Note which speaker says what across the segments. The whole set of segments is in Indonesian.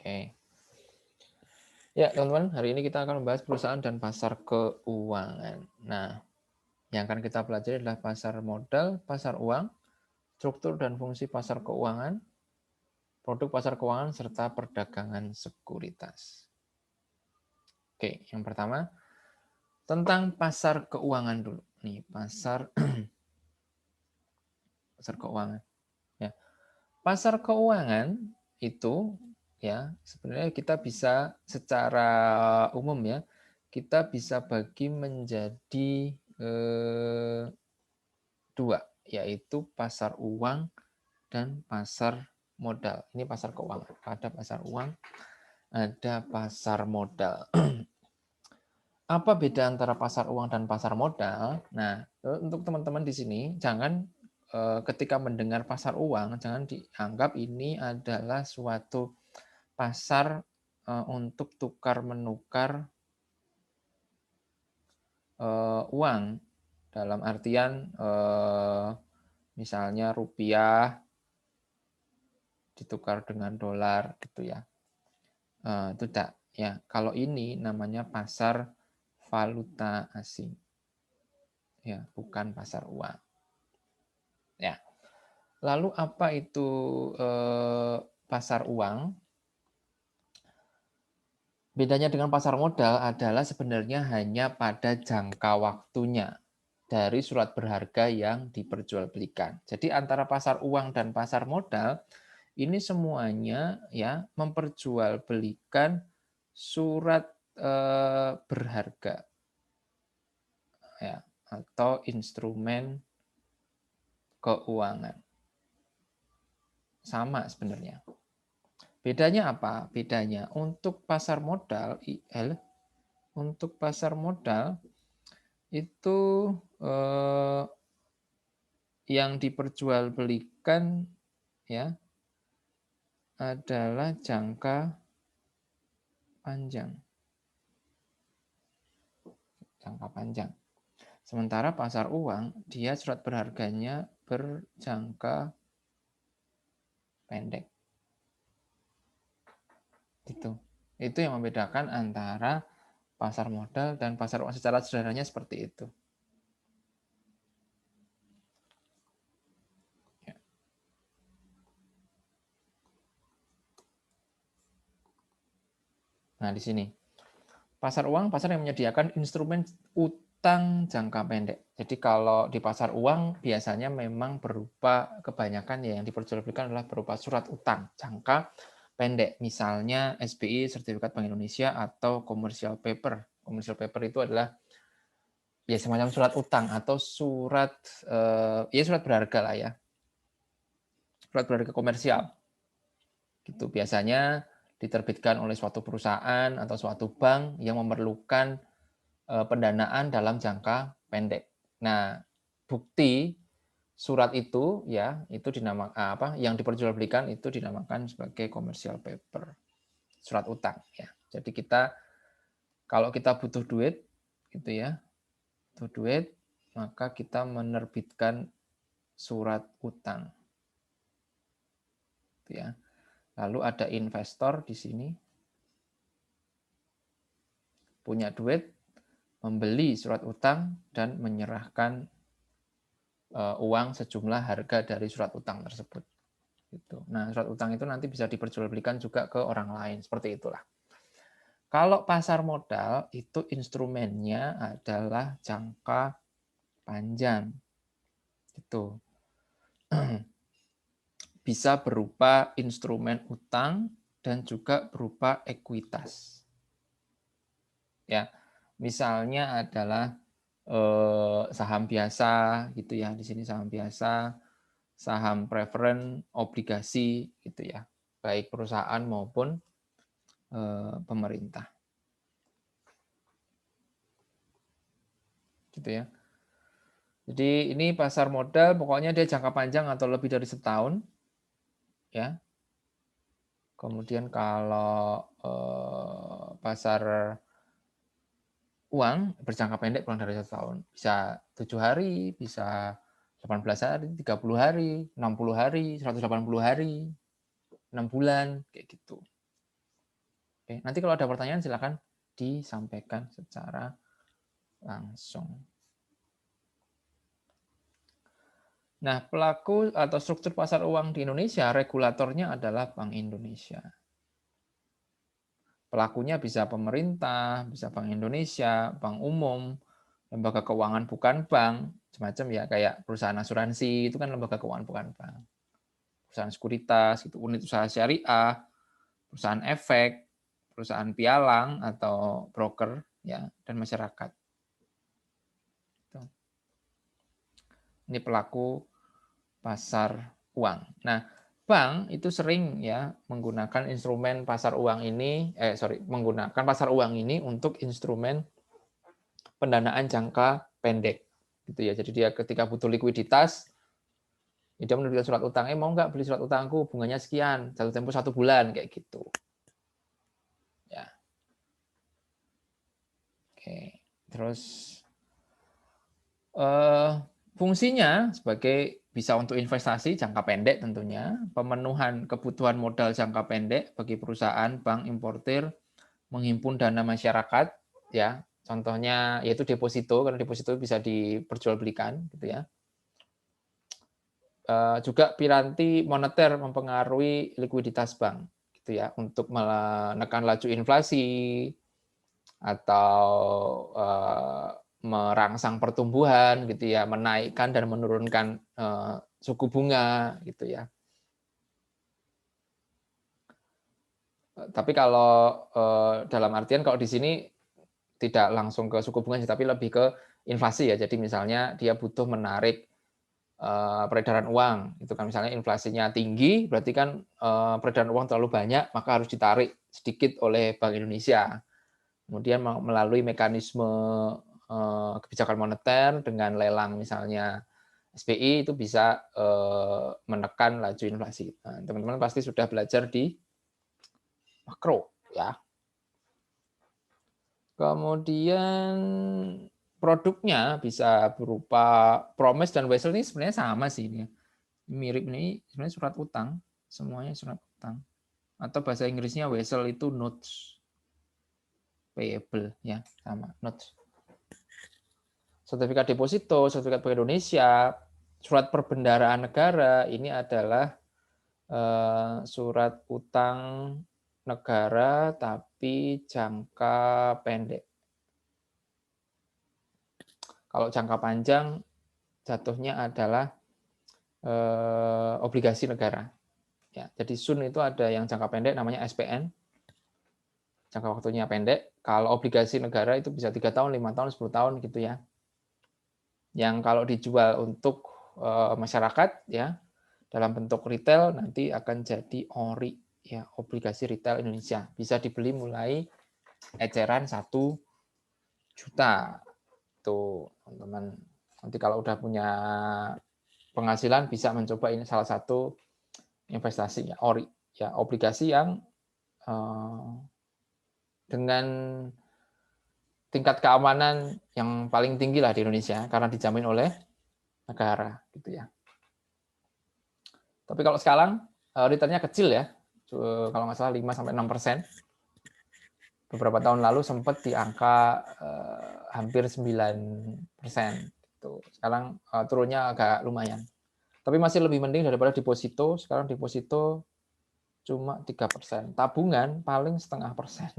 Speaker 1: Oke. Ya, teman-teman, hari ini kita akan membahas perusahaan dan pasar keuangan. Nah, yang akan kita pelajari adalah pasar modal, pasar uang, struktur dan fungsi pasar keuangan, produk pasar keuangan, serta perdagangan sekuritas. Oke, yang pertama, tentang pasar keuangan dulu. Nih, pasar keuangan. Ya. Pasar keuangan itu ya sebenarnya kita bisa secara umum ya kita bisa bagi menjadi dua, yaitu pasar uang dan pasar modal. Ini pasar keuangan. Ada pasar uang, ada pasar modal. Apa beda antara pasar uang dan pasar modal? Nah, untuk teman-teman di sini jangan ketika mendengar pasar uang jangan dianggap ini adalah suatu pasar untuk tukar menukar uang dalam artian misalnya rupiah ditukar dengan dolar gitu ya. Itu tidak ya. Kalau ini namanya pasar valuta asing. Ya, bukan pasar uang. Ya. Lalu apa itu pasar uang? Bedanya dengan pasar modal adalah sebenarnya hanya pada jangka waktunya dari surat berharga yang diperjualbelikan. Jadi antara pasar uang dan pasar modal ini semuanya ya memperjualbelikan surat berharga ya atau instrumen keuangan. Sama sebenarnya. Bedanya apa? Bedanya untuk pasar modal itu yang diperjualbelikan ya adalah jangka panjang. Jangka panjang. Sementara pasar uang, dia surat berharganya berjangka pendek. Itu yang membedakan antara pasar modal dan pasar uang. Secara sederhananya seperti itu. Ya. Nah, di sini. Pasar uang, pasar yang menyediakan instrumen utang jangka pendek. Jadi kalau di pasar uang biasanya memang berupa kebanyakan ya yang diperjualbelikan adalah berupa surat utang jangka pendek. Misalnya SBI, Sertifikat Bank Indonesia, atau commercial paper. Commercial paper itu adalah ya semacam surat utang atau surat ya surat berharga lah ya. Surat berharga komersial. Gitu biasanya diterbitkan oleh suatu perusahaan atau suatu bank yang memerlukan pendanaan dalam jangka pendek. Nah, bukti surat itu ya itu dinamakan yang diperjualbelikan itu dinamakan sebagai commercial paper, surat utang ya. Jadi kita kalau kita butuh duit gitu ya, butuh duit, maka kita menerbitkan surat utang. Gitu ya. Lalu ada investor di sini punya duit, membeli surat utang dan menyerahkan uang sejumlah harga dari surat utang tersebut. Gitu. Nah, surat utang itu nanti bisa diperjualbelikan juga ke orang lain, seperti itulah. Kalau pasar modal itu instrumennya adalah jangka panjang. Gitu. Bisa berupa instrumen utang dan juga berupa ekuitas. Ya, misalnya adalah saham biasa gitu ya, di sini saham biasa, saham preferen, obligasi gitu ya, baik perusahaan maupun pemerintah. Gitu ya. Jadi ini pasar modal pokoknya dia jangka panjang atau lebih dari setahun ya. Kemudian kalau pasar uang berjangka pendek kurang dari 1 tahun. Bisa 7 hari, bisa 18 hari, 30 hari, 60 hari, 180 hari, 6 bulan kayak gitu. Oke, nanti kalau ada pertanyaan silakan disampaikan secara langsung. Nah, pelaku atau struktur pasar uang di Indonesia, regulatornya adalah Bank Indonesia. Pelakunya bisa pemerintah, bisa Bank Indonesia, bank umum, lembaga keuangan bukan bank, semacam ya kayak perusahaan asuransi itu kan lembaga keuangan bukan bank. Perusahaan sekuritas, gitu, unit usaha syariah, perusahaan efek, perusahaan pialang atau broker ya dan masyarakat. Ini pelaku pasar uang. Nah, bank itu sering ya menggunakan instrumen pasar uang ini, menggunakan pasar uang ini untuk instrumen pendanaan jangka pendek, gitu ya. Jadi dia ketika butuh likuiditas, dia menerbitkan surat utang. Mau nggak beli surat utangku? Bunganya sekian, jatuh tempo 1 bulan kayak gitu. Ya. Oke. Terus fungsinya sebagai bisa untuk investasi jangka pendek tentunya, pemenuhan kebutuhan modal jangka pendek bagi perusahaan, bank, importir, menghimpun dana masyarakat, ya. Contohnya yaitu deposito, karena deposito bisa diperjualbelikan, gitu ya. Juga piranti moneter mempengaruhi likuiditas bank, gitu ya, untuk menekan laju inflasi atau merangsang pertumbuhan gitu ya, menaikkan dan menurunkan suku bunga gitu ya. Tapi kalau dalam artian kalau di sini tidak langsung ke suku bunga tapi lebih ke inflasi ya. Jadi misalnya dia butuh menarik peredaran uang, itu kan misalnya inflasinya tinggi, berarti kan peredaran uang terlalu banyak, maka harus ditarik sedikit oleh Bank Indonesia. Kemudian melalui mekanisme kebijakan moneter dengan lelang misalnya SBI itu bisa menekan laju inflasi. Nah, teman-teman pasti sudah belajar di makro ya. Kemudian produknya bisa berupa promise dan wesel ini sebenarnya sama sih ini. Mirip ini sebenarnya surat utang, semuanya surat utang. Atau bahasa Inggrisnya wesel itu notes payable ya, sama notes. Sertifikat deposito, sertifikat Bank Indonesia, surat perbendaharaan negara ini adalah surat utang negara tapi jangka pendek. Kalau jangka panjang jatuhnya adalah obligasi negara. Ya, jadi SUN itu ada yang jangka pendek namanya SPN, jangka waktunya pendek. Kalau obligasi negara itu bisa 3 tahun, 5 tahun, 10 tahun gitu ya. Yang kalau dijual untuk masyarakat ya dalam bentuk retail nanti akan jadi ORI ya, obligasi retail Indonesia. Bisa dibeli mulai eceran 1 juta. Tuh, teman-teman. Nanti kalau udah punya penghasilan bisa mencoba ini salah satu investasi ya, ORI ya, obligasi yang dengan tingkat keamanan yang paling tinggi lah di Indonesia karena dijamin oleh negara gitu ya. Tapi kalau sekarang returnnya kecil ya, kalau nggak salah 5-6%. Beberapa tahun lalu sempat di angka hampir 9%. Gitu. Sekarang turunnya agak lumayan. Tapi masih lebih mending daripada deposito. Sekarang deposito cuma 3%. Tabungan paling 0,5%.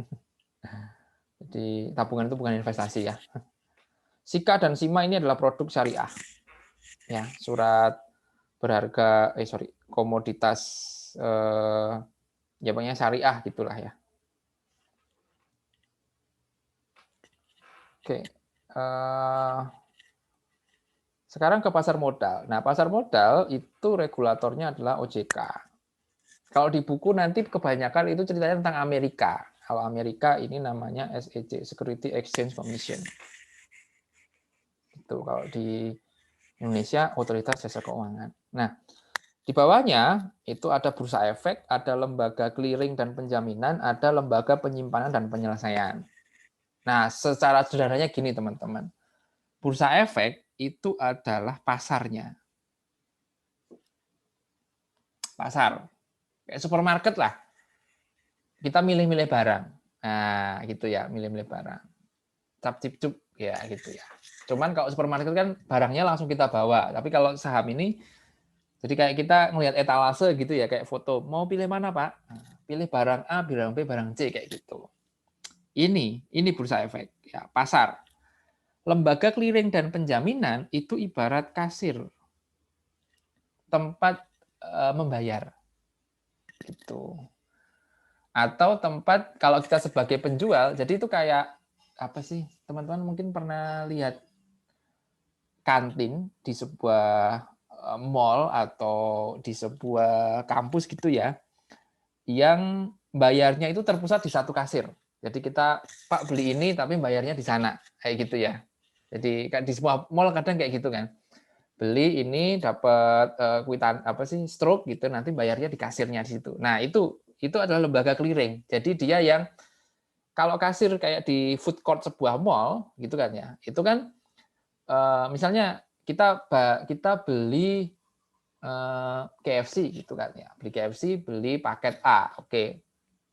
Speaker 1: Jadi tabungan itu bukan investasi ya. Sika dan Sima ini adalah produk syariah. Ya, surat berharga komoditas ya pokoknya syariah gitulah ya. Oke. Sekarang ke pasar modal. Nah, pasar modal itu regulatornya adalah OJK. Kalau di buku nanti kebanyakan itu ceritanya tentang Amerika. Kalau Amerika ini namanya SEC, Security Exchange Commission. Itu kalau di Indonesia Otoritas Jasa Keuangan. Nah, di bawahnya itu ada bursa efek, ada lembaga clearing dan penjaminan, ada lembaga penyimpanan dan penyelesaian. Nah, secara sederhananya gini teman-teman. Bursa efek itu adalah pasarnya. Pasar. Kayak supermarket lah. kita milih-milih barang. Nah, gitu ya, milih-milih barang. Cap cip cup ya gitu ya. Cuman kalau supermarket kan barangnya langsung kita bawa. Tapi kalau saham ini jadi kayak kita ngelihat etalase gitu ya, kayak foto. Mau pilih mana, Pak? Nah, pilih barang A, barang B, barang C kayak gitu. Ini bursa efek ya, pasar. Lembaga clearing dan penjaminan itu ibarat kasir, tempat membayar gitu. Atau tempat kalau kita sebagai penjual, jadi itu kayak apa sih? Teman-teman mungkin pernah lihat kantin di sebuah mall atau di sebuah kampus gitu ya, yang bayarnya itu terpusat di satu kasir. Jadi kita, Pak beli ini tapi bayarnya di sana, kayak gitu ya. Jadi di semua mall kadang kayak gitu kan. Beli ini dapat kwitan apa sih stroke gitu, nanti bayarnya di kasirnya di situ. Nah, itu adalah lembaga clearing. Jadi dia yang kalau kasir kayak di food court sebuah mall gitu kan ya. Itu kan misalnya kita beli KFC gitu kan ya. Beli KFC, beli paket A. Oke.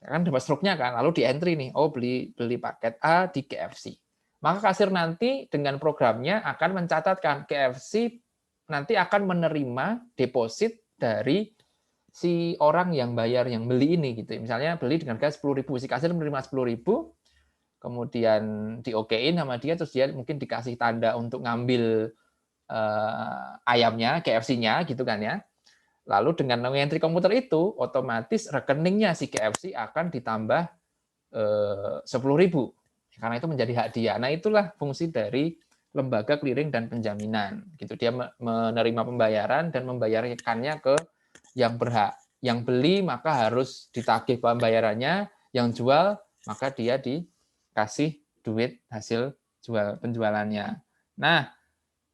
Speaker 1: Kan dapat stroke-nya kan, lalu di entry nih, oh beli paket A di KFC. Maka kasir nanti dengan programnya akan mencatatkan KFC nanti akan menerima deposit dari si orang yang bayar yang beli ini gitu. Misalnya beli dengan harga 10.000, si kasir menerima 10.000, kemudian di-okein sama dia, terus dia mungkin dikasih tanda untuk ngambil ayamnya, KFC-nya gitu kan ya. Lalu dengan entry komputer itu, otomatis rekeningnya si KFC akan ditambah 10.000 karena itu menjadi hak dia. Nah, itulah fungsi dari lembaga clearing dan penjaminan. Gitu, dia menerima pembayaran dan membayarkannya ke yang berhak. Yang beli maka harus ditagih pembayarannya, yang jual maka dia dikasih duit hasil penjualannya. Nah,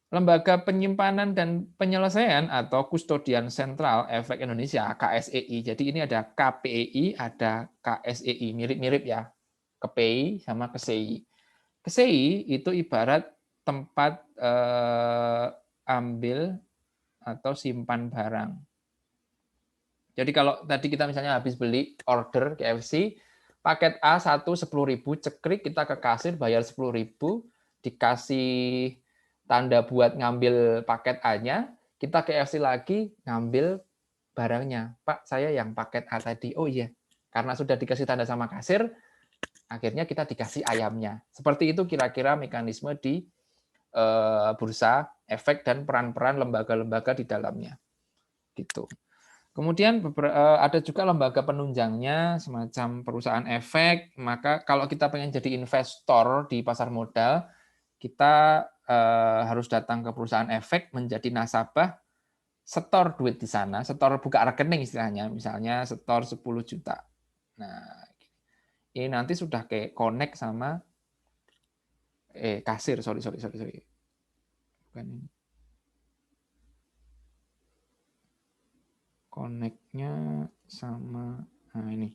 Speaker 1: Lembaga Penyimpanan dan Penyelesaian atau Kustodian Sentral Efek Indonesia, KSEI. Jadi ini ada KPEI, ada KSEI, mirip-mirip ya. KPI sama KSEI. KSEI itu ibarat tempat ambil atau simpan barang. Jadi kalau tadi kita misalnya habis beli order KFC, paket A 10.000, cekrik kita ke kasir bayar 10.000, dikasih tanda buat ngambil paket A-nya, kita ke KFC lagi ngambil barangnya. Pak, saya yang paket A tadi. Oh iya, karena sudah dikasih tanda sama kasir, akhirnya kita dikasih ayamnya. Seperti itu kira-kira mekanisme di bursa efek dan peran-peran lembaga-lembaga di dalamnya. Gitu. Kemudian ada juga lembaga penunjangnya, semacam perusahaan efek. Maka kalau kita pengen jadi investor di pasar modal, kita harus datang ke perusahaan efek, menjadi nasabah, setor duit di sana, setor buka rekening istilahnya, misalnya setor 10 juta. Nah, ini nanti sudah kayak connect sama kasir, sorry. Bukan ini. Connect-nya sama ini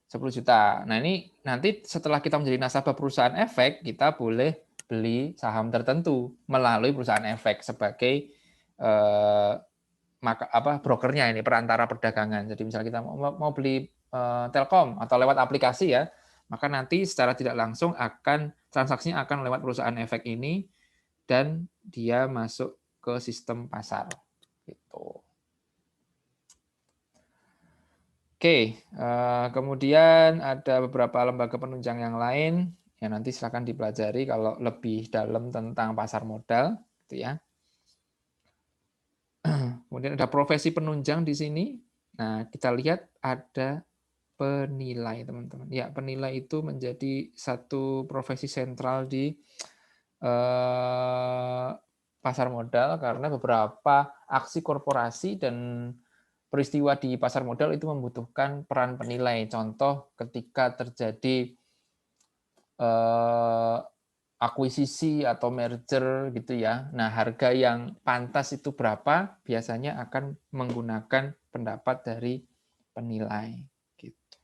Speaker 1: 10 juta. Nah, ini nanti setelah kita menjadi nasabah perusahaan efek, kita boleh beli saham tertentu melalui perusahaan efek sebagai brokernya ini, perantara perdagangan. Jadi misalnya kita mau beli Telkom atau lewat aplikasi ya, maka nanti secara tidak langsung transaksinya akan lewat perusahaan efek ini dan dia masuk ke sistem pasar. Gitu. Oke, kemudian ada beberapa lembaga penunjang yang lain yang nanti silakan dipelajari kalau lebih dalam tentang pasar modal, gitu ya. Kemudian ada profesi penunjang di sini. Nah, kita lihat ada penilai, teman-teman. Ya, penilai itu menjadi satu profesi sentral di pasar modal karena beberapa aksi korporasi dan peristiwa di pasar modal itu membutuhkan peran penilai. Contoh ketika terjadi akuisisi atau merger gitu ya. Nah, harga yang pantas itu berapa? Biasanya akan menggunakan pendapat dari penilai gitu.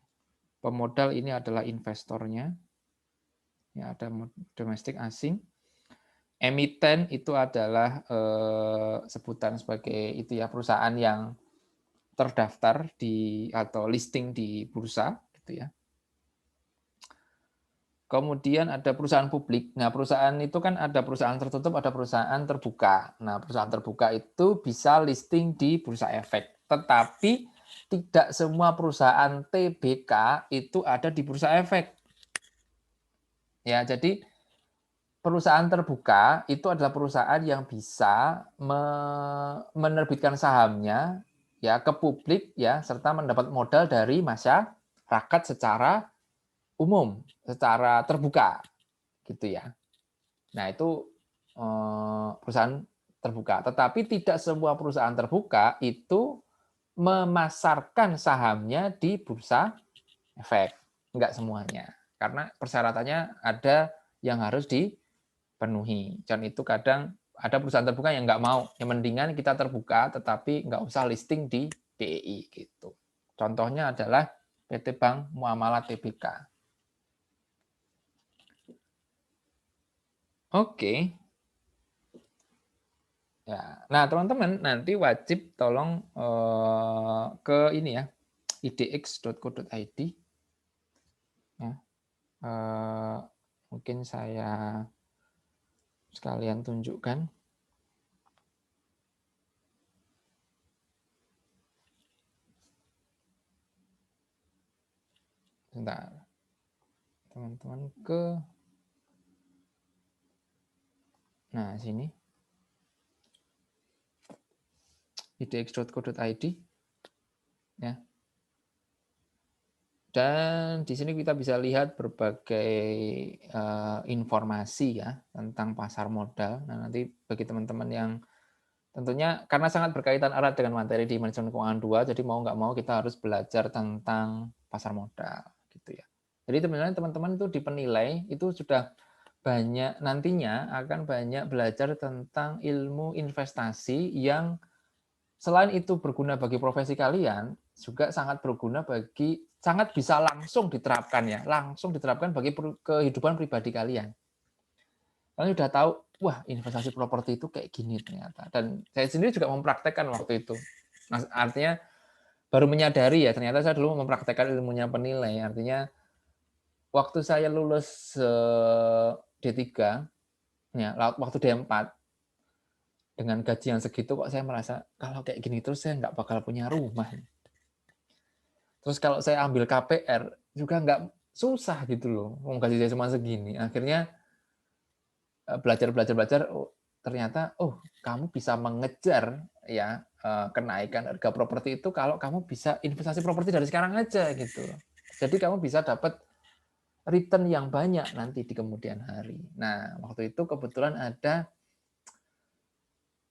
Speaker 1: Pemodal ini adalah investornya. Ya, ada domestik asing. Emiten itu adalah sebutan sebagai itu ya, perusahaan yang terdaftar atau listing di bursa gitu ya. Kemudian ada perusahaan publik. Nah, perusahaan itu kan ada perusahaan tertutup, ada perusahaan terbuka. Nah, perusahaan terbuka itu bisa listing di Bursa Efek. Tetapi tidak semua perusahaan TBK itu ada di Bursa Efek. Ya, jadi perusahaan terbuka itu adalah perusahaan yang bisa menerbitkan sahamnya ya ke publik ya serta mendapat modal dari masyarakat secara umum, secara terbuka gitu ya. Nah, itu perusahaan terbuka. Tetapi tidak semua perusahaan terbuka itu memasarkan sahamnya di Bursa Efek. Enggak semuanya. Karena persyaratannya ada yang harus dipenuhi. Dan itu kadang ada perusahaan terbuka yang nggak mau. Yang mendingan kita terbuka tetapi nggak usah listing di BEI gitu. Contohnya adalah PT Bank Muamalat Tbk. Oke. Ya. Nah, teman-teman nanti wajib tolong ke ini ya, idx.co.id. Ya. Mungkin saya sekalian tunjukkan. Sebentar. Teman-teman nah, sini. idx.co.id. Ya. Dan di sini kita bisa lihat berbagai informasi ya tentang pasar modal. Nah, nanti bagi teman-teman yang tentunya karena sangat berkaitan erat dengan materi di manajemen keuangan 2, jadi mau nggak mau kita harus belajar tentang pasar modal gitu ya. Jadi sebenarnya teman-teman itu di penilai itu sudah banyak nantinya akan banyak belajar tentang ilmu investasi yang selain itu berguna bagi profesi kalian, juga sangat berguna sangat bisa langsung diterapkan ya, langsung diterapkan bagi kehidupan pribadi kalian. Kalian sudah tahu, wah investasi properti itu kayak gini ternyata. Dan saya sendiri juga mempraktekkan waktu itu. Nah, artinya baru menyadari ya, ternyata saya dulu mempraktekkan ilmunya penilai. Artinya waktu saya lulus D3, ya, waktu D4, dengan gaji yang segitu kok saya merasa kalau kayak gini terus saya nggak bakal punya rumah. Terus kalau saya ambil KPR juga nggak susah gitu loh, gaji saya cuma segini. Akhirnya belajar, ternyata kamu bisa mengejar ya kenaikan harga properti itu kalau kamu bisa investasi properti dari sekarang aja gitu. Jadi kamu bisa dapat return yang banyak nanti di kemudian hari. Nah, waktu itu kebetulan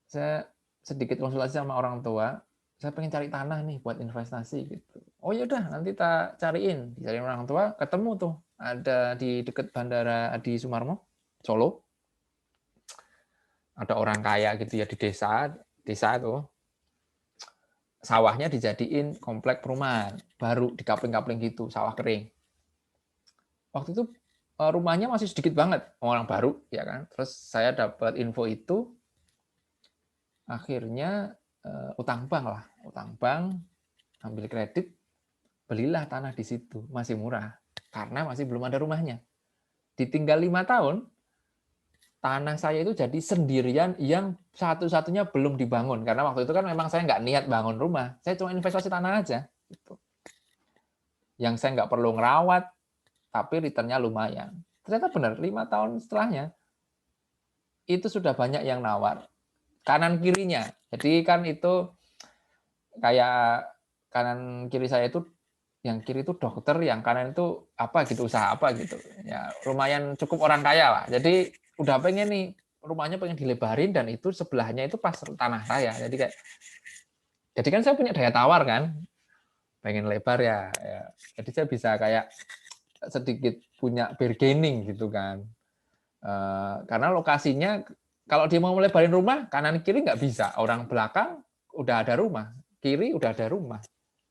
Speaker 1: saya sedikit konsultasi sama orang tua, saya pengen cari tanah nih buat investasi gitu. Oh ya udah nanti tak cariin, dicariin orang tua, ketemu tuh ada di dekat Bandara Adi Sumarmo, Solo. Ada orang kaya gitu ya di desa tuh. Sawahnya dijadiin komplek perumahan, baru dikapling-kapling gitu, sawah kering. Waktu itu rumahnya masih sedikit banget, orang baru ya kan. Terus saya dapat info itu, akhirnya utang bank, ambil kredit, belilah tanah di situ, masih murah, karena masih belum ada rumahnya. Ditinggal 5 tahun, tanah saya itu jadi sendirian yang satu-satunya belum dibangun. Karena waktu itu kan memang saya nggak niat bangun rumah, saya cuma investasi tanah aja. Gitu. Yang saya nggak perlu ngerawat, tapi returnnya lumayan. Ternyata benar, 5 tahun setelahnya, itu sudah banyak yang nawar. Kanan kirinya. Jadi kan itu kayak kanan kiri saya itu, yang kiri itu dokter, yang kanan itu apa gitu, usaha apa gitu. Ya lumayan cukup orang kaya lah. Jadi udah pengen nih rumahnya pengen dilebarin dan itu sebelahnya itu pas tanah saya. Jadi kan saya punya daya tawar kan, pengen lebar ya. Jadi saya bisa kayak sedikit punya bargaining gitu kan. Karena lokasinya kalau dia mau melebarin rumah kanan kiri nggak bisa, orang belakang udah ada rumah, kiri udah ada rumah,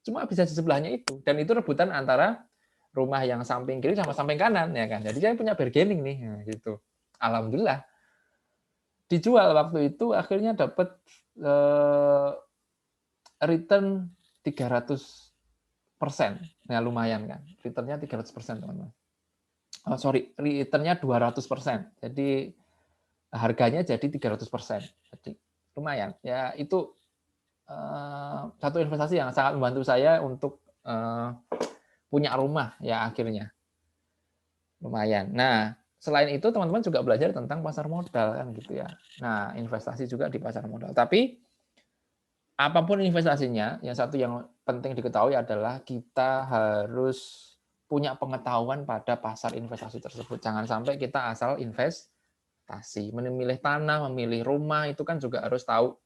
Speaker 1: cuma bisa di sebelahnya itu, dan itu rebutan antara rumah yang samping kiri sama samping kanan ya kan. Jadi saya punya bargaining nih gitu. Alhamdulillah dijual waktu itu, akhirnya dapat return 300%. Nah, lumayan kan. Returnnya 300%, teman-teman. Oh, sorry, returnnya 200%. Jadi harganya jadi 300%. Jadi lumayan. Ya, itu satu investasi yang sangat membantu saya untuk punya rumah ya akhirnya. Lumayan. Nah, selain itu teman-teman juga belajar tentang pasar modal kan gitu ya. Nah, investasi juga di pasar modal. Tapi apapun investasinya, yang satu yang penting diketahui adalah kita harus punya pengetahuan pada pasar investasi tersebut. Jangan sampai kita asal investasi. Memilih tanah, memilih rumah itu kan juga harus tahu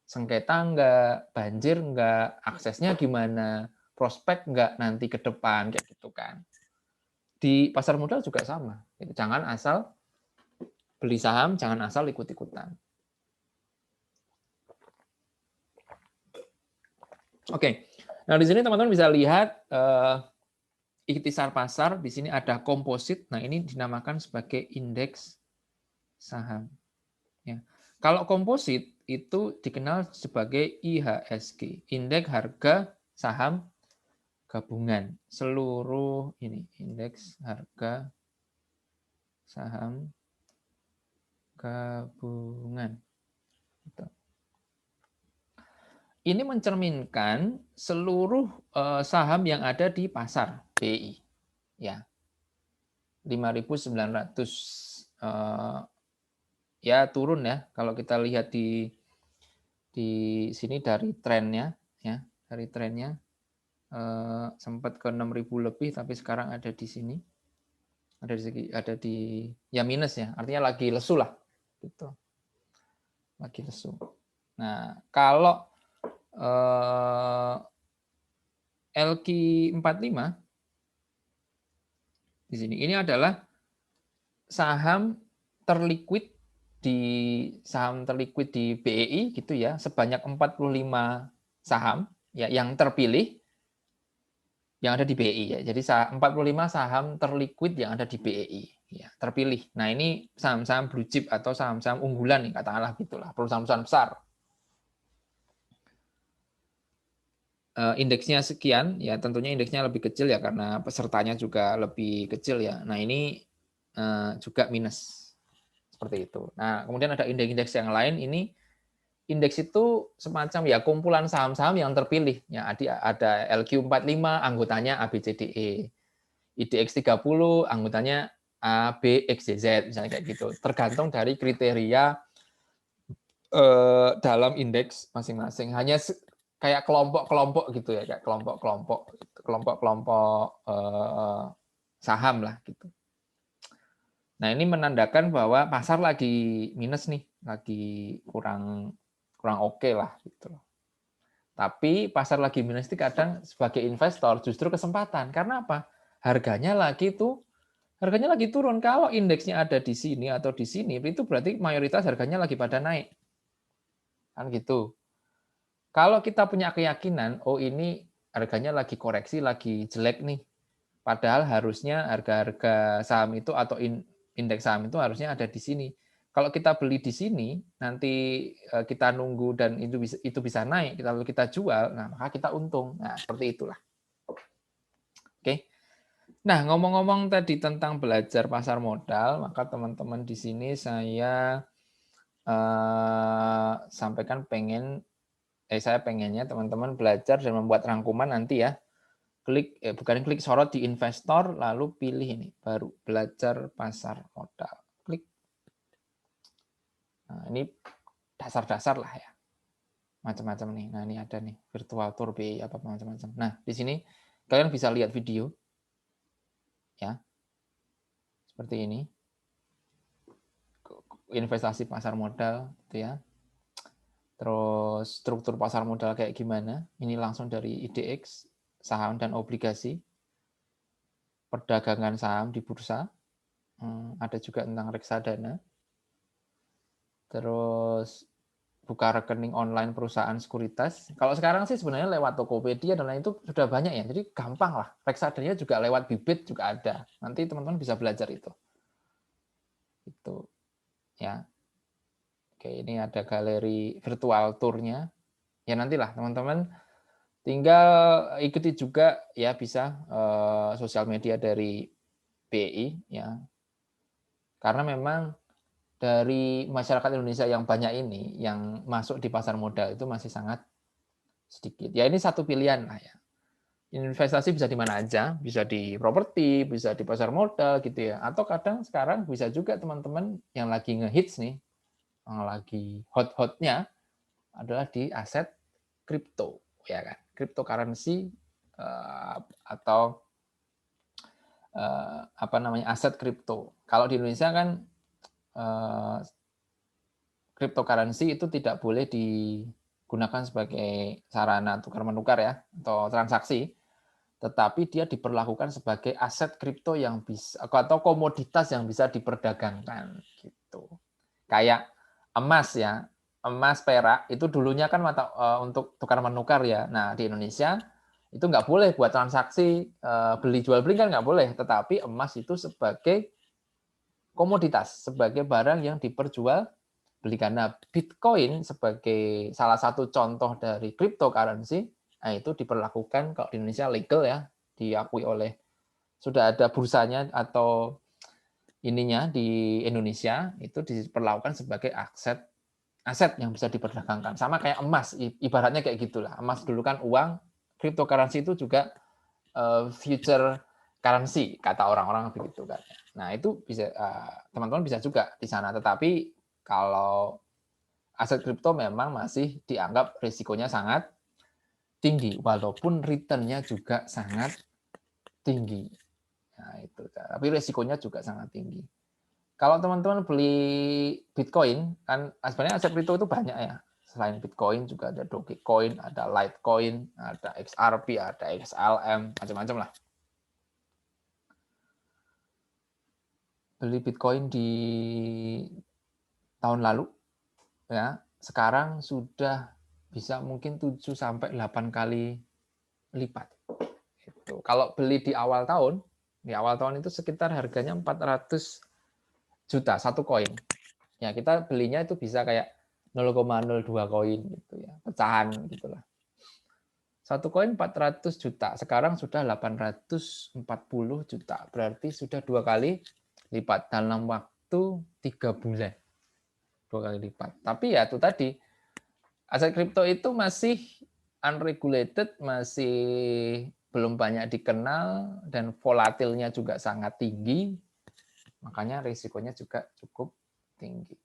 Speaker 1: sengketa enggak, banjir enggak, aksesnya gimana, prospek enggak nanti ke depan kayak gitu kan. Di pasar modal juga sama. Jangan asal beli saham, jangan asal ikut-ikutan. Oke. Nah, di sini teman-teman bisa lihat ikhtisar pasar. Di sini ada komposit. Nah, ini dinamakan sebagai indeks saham. Ya. Kalau komposit itu dikenal sebagai IHSG, indeks harga saham gabungan. Seluruh ini indeks harga saham gabungan. Ini mencerminkan seluruh saham yang ada di pasar BI. Ya. 5.900 ya turun ya kalau kita lihat di sini dari trennya ya, dari trennya sempat ke 6.000 lebih tapi sekarang ada di sini. Ada di ya minus ya, artinya lagi lesu lah gitu. Lagi lesu. Nah, kalau LQ45 di sini ini adalah saham terliquid di BEI gitu ya, sebanyak 45 saham ya yang terpilih yang ada di BEI ya. Jadi 45 saham terliquid yang ada di BEI ya, terpilih. Nah, ini saham-saham blue chip atau saham-saham unggulan nih katakanlah gitulah, perusahaan-perusahaan besar. Indeksnya sekian ya, tentunya indeksnya lebih kecil ya karena pesertanya juga lebih kecil ya. Nah, ini juga minus seperti itu. Nah, kemudian ada indeks-indeks yang lain. Ini indeks itu semacam ya kumpulan saham-saham yang terpilih. Ya, ada LQ45 anggotanya ABCDE. IDX 30 anggotanya A, B, X, Y, Z misalnya kayak gitu. Tergantung dari kriteria dalam indeks masing-masing. Hanya kayak kelompok-kelompok gitu ya, kayak kelompok-kelompok saham lah gitu. Nah, ini menandakan bahwa pasar lagi minus nih, lagi kurang oke lah gitu. Tapi pasar lagi minus itu kadang sebagai investor justru kesempatan. Karena apa? Harganya lagi turun. Kalau indeksnya ada di sini atau di sini, itu berarti mayoritas harganya lagi pada naik. Kan gitu. Kalau kita punya keyakinan, oh ini harganya lagi koreksi, lagi jelek nih. Padahal harusnya harga-harga saham itu atau indeks saham itu harusnya ada di sini. Kalau kita beli di sini, nanti kita nunggu dan itu bisa naik, lalu kita jual, nah maka kita untung. Nah, seperti itulah. Oke. Nah, ngomong-ngomong tadi tentang belajar pasar modal, maka teman-teman di sini saya sampaikan saya pengennya teman-teman belajar dan membuat rangkuman nanti ya. Bukan klik sorot di investor lalu pilih ini baru belajar pasar modal, klik. Nah, ini dasar-dasar lah ya, macam-macam nih. Nah, ini ada nih virtual tour BI apa macam-macam. Nah, di sini kalian bisa lihat video ya seperti ini, investasi pasar modal gitu ya, terus struktur pasar modal kayak gimana, ini langsung dari IDX saham dan obligasi, perdagangan saham di bursa, ada juga tentang reksadana, terus buka rekening online perusahaan sekuritas. Kalau sekarang sih sebenarnya lewat Tokopedia dan lain itu sudah banyak ya, jadi gampang lah. Reksadana juga lewat Bibit juga ada. Nanti teman-teman bisa belajar itu. Itu ya. Oke, ini ada galeri virtual tour-nya. Ya nantilah teman-teman Tinggal ikuti juga ya bisa sosial media dari BI ya. Karena memang dari masyarakat Indonesia yang banyak ini yang masuk di pasar modal itu masih sangat sedikit. Ya ini satu pilihan lah ya. Investasi bisa di mana aja, bisa di properti, bisa di pasar modal gitu ya. Atau kadang sekarang bisa juga teman-teman yang lagi ngehits nih, yang lagi hot-hotnya adalah di aset kripto, ya kan? Cryptocurrency atau apa namanya aset kripto. Kalau di Indonesia kan cryptocurrency itu tidak boleh digunakan sebagai sarana tukar menukar ya atau transaksi, tetapi dia diperlakukan sebagai aset kripto yang bisa atau komoditas yang bisa diperdagangkan gitu. Kayak emas ya, emas perak itu dulunya kan untuk tukar menukar ya. Nah di Indonesia itu nggak boleh buat transaksi beli jual beli kan nggak boleh, tetapi emas itu sebagai komoditas, sebagai barang yang diperjualbelikan. Nah, Bitcoin sebagai salah satu contoh dari cryptocurrency, nah itu diperlakukan kalau di Indonesia legal ya, diakui oleh sudah ada bursanya atau ininya di Indonesia itu diperlakukan sebagai aset yang bisa diperdagangkan. Sama kayak emas, ibaratnya kayak gitulah. Emas dulu kan uang, cryptocurrency itu juga future currency kata orang-orang begitu kan. Nah itu bisa teman-teman bisa juga di sana. Tetapi kalau aset kripto memang masih dianggap risikonya sangat tinggi, walaupun returnnya juga sangat tinggi. Nah itu, tapi risikonya juga sangat tinggi. Kalau teman-teman beli Bitcoin, kan sebenarnya aset kripto itu banyak ya. Selain Bitcoin juga ada Dogecoin, ada Litecoin, ada XRP, ada XLM, macam-macam lah. Beli Bitcoin di tahun lalu, ya sekarang sudah bisa mungkin 7 sampai 8 kali lipat. Itu. Kalau beli di awal tahun itu sekitar harganya 400 juta satu koin. Ya kita belinya itu bisa kayak 0,02 koin gitu ya, pecahan gitulah. Satu koin 400 juta, sekarang sudah 840 juta, berarti sudah 2 kali lipat dalam waktu 3 bulan. 2 kali lipat. Tapi ya itu tadi, aset kripto itu masih unregulated, masih belum banyak dikenal, dan volatilnya juga sangat tinggi, makanya risikonya juga cukup tinggi.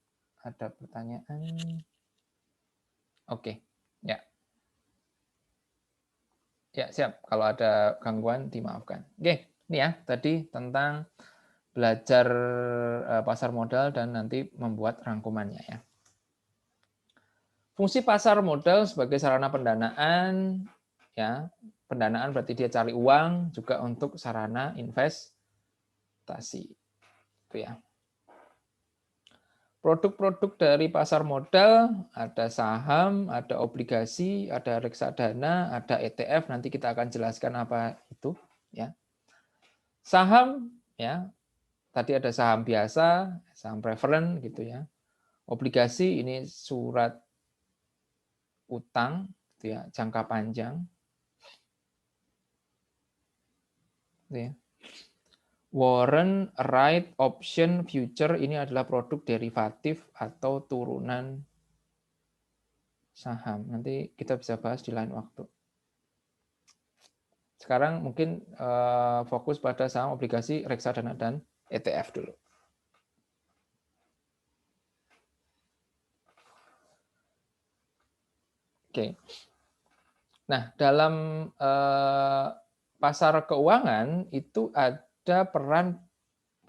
Speaker 1: Ada pertanyaan? Oke, ya. Ya, siap. Kalau ada gangguan, dimaafkan. Oke, ini ya, tadi tentang belajar pasar modal dan nanti membuat rangkumannya ya. Fungsi pasar modal sebagai sarana pendanaan, ya, pendanaan berarti dia cari uang, juga untuk sarana investasi. Itu ya. Produk-produk dari pasar modal, ada saham, ada obligasi, ada reksadana, ada ETF, nanti kita akan jelaskan apa itu. Ya. Saham, ya, tadi ada saham biasa, saham preferen gitu ya. Obligasi ini surat utang, gitu ya, jangka panjang. Gitu ya. Warrant, right, option, future ini adalah produk derivatif atau turunan saham. Nanti kita bisa bahas di lain waktu. Sekarang mungkin fokus pada saham, obligasi, reksadana, dan ETF dulu. Oke. Nah, dalam pasar keuangan itu ada peran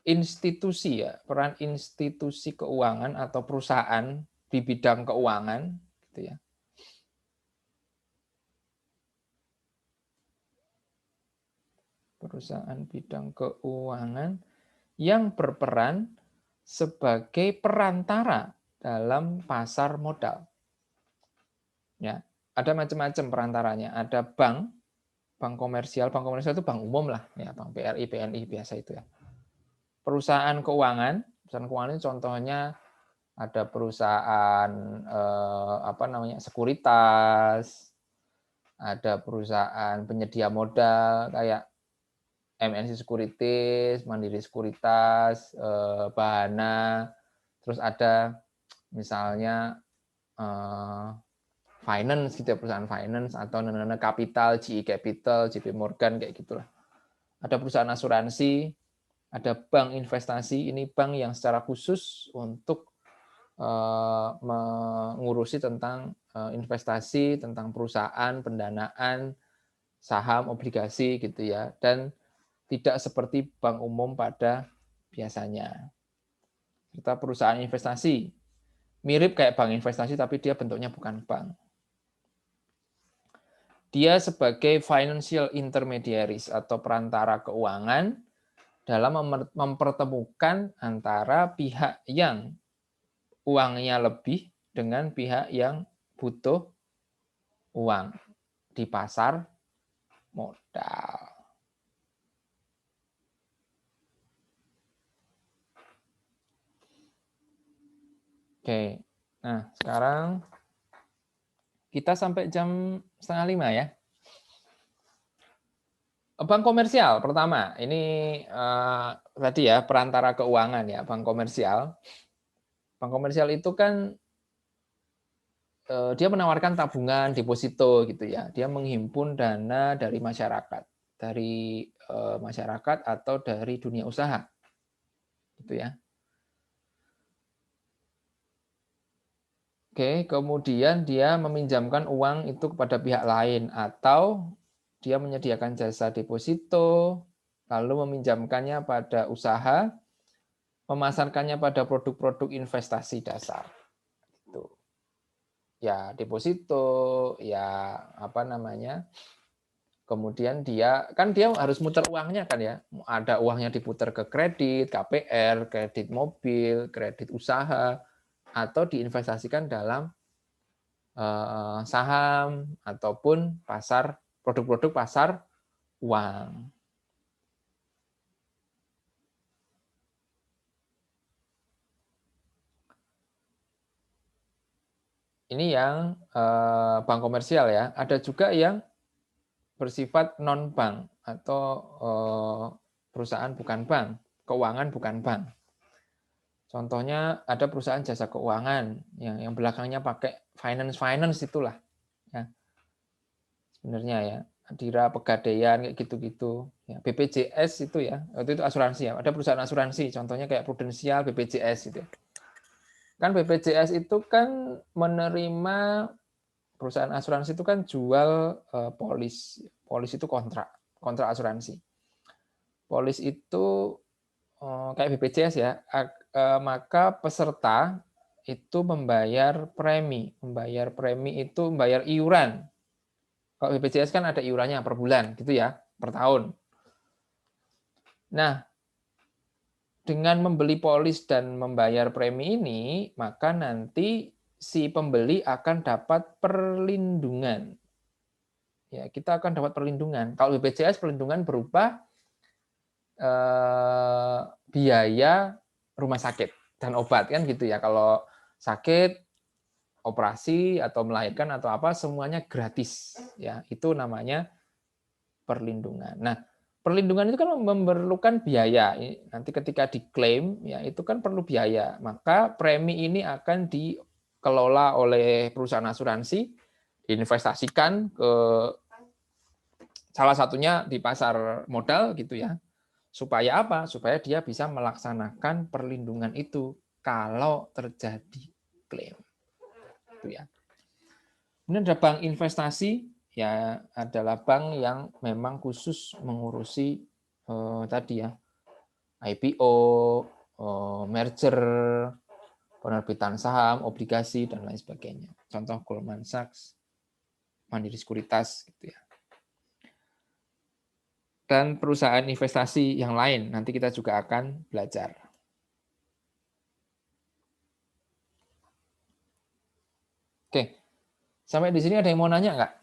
Speaker 1: institusi ya, peran institusi keuangan atau perusahaan di bidang keuangan, gitu ya. Perusahaan bidang keuangan yang berperan sebagai perantara dalam pasar modal. Ya, ada macam-macam perantaranya. Ada bank komersial itu bank umum lah, ya, bank BRI, BNI biasa itu ya. Perusahaan keuangan ini contohnya ada perusahaan apa namanya sekuritas, ada perusahaan penyedia modal kayak MNC Sekuritis, Mandiri Sekuritas, Bahana, terus ada misalnya finance gitu ya, perusahaan finance atau Nana Capital, GE Capital, JP Morgan kayak gitulah. Ada perusahaan asuransi, ada bank investasi, ini bank yang secara khusus untuk mengurusi tentang investasi, tentang perusahaan, pendanaan, saham, obligasi gitu ya, dan tidak seperti bank umum pada biasanya. Kita perusahaan investasi, mirip kayak bank investasi tapi dia bentuknya bukan bank. Dia sebagai financial intermediaries atau perantara keuangan dalam mempertemukan antara pihak yang uangnya lebih dengan pihak yang butuh uang di pasar modal. Oke, nah sekarang kita sampai jam 4:30 ya. Bank komersial pertama, ini tadi ya perantara keuangan ya, bank komersial. Bank komersial itu kan dia menawarkan tabungan, deposito gitu ya. Dia menghimpun dana dari masyarakat, masyarakat atau dari dunia usaha, gitu ya. Oke, kemudian dia meminjamkan uang itu kepada pihak lain atau dia menyediakan jasa deposito, lalu meminjamkannya pada usaha, memasarkannya pada produk-produk investasi dasar. Gitu. Ya deposito, ya apa namanya? Kemudian dia harus muter uangnya kan ya. Ada uangnya diputar ke kredit, KPR, kredit mobil, kredit usaha, atau diinvestasikan dalam saham ataupun produk-produk pasar uang. Ini yang bank komersial ya. Ada juga yang bersifat non-bank atau perusahaan bukan bank, keuangan bukan bank. Contohnya ada perusahaan jasa keuangan yang belakangnya pakai finance itulah ya. Sebenarnya ya, Adira Pegadaian kayak gitu-gitu. Ya, BPJS itu ya, itu asuransi ya. Ada perusahaan asuransi, contohnya kayak Prudensial, BPJS itu. Kan BPJS itu kan menerima perusahaan asuransi itu kan jual polis. Polis itu kontrak asuransi. Polis itu kayak BPJS ya, maka peserta itu membayar premi. Membayar premi itu membayar iuran. Kalau BPJS kan ada iurannya per bulan gitu ya, per tahun. Nah, dengan membeli polis dan membayar premi ini, maka nanti si pembeli akan dapat perlindungan. Ya, kita akan dapat perlindungan. Kalau BPJS perlindungan berupa biaya rumah sakit dan obat kan gitu ya. Kalau sakit, operasi atau melahirkan atau apa semuanya gratis ya. Itu namanya perlindungan. Nah, perlindungan itu kan memerlukan biaya. Nanti ketika diklaim ya itu kan perlu biaya. Maka premi ini akan dikelola oleh perusahaan asuransi, diinvestasikan ke salah satunya di pasar modal gitu ya. Supaya apa? Supaya dia bisa melaksanakan perlindungan itu kalau terjadi klaim. Itu ya. Kemudian ada bank investasi, ya adalah bank yang memang khusus mengurusi tadi ya IPO, merger, penerbitan saham, obligasi dan lain sebagainya. Contoh Goldman Sachs, Mandiri Sekuritas gitu ya. Dan perusahaan investasi yang lain nanti kita juga akan belajar. Oke, sampai di sini ada yang mau nanya nggak?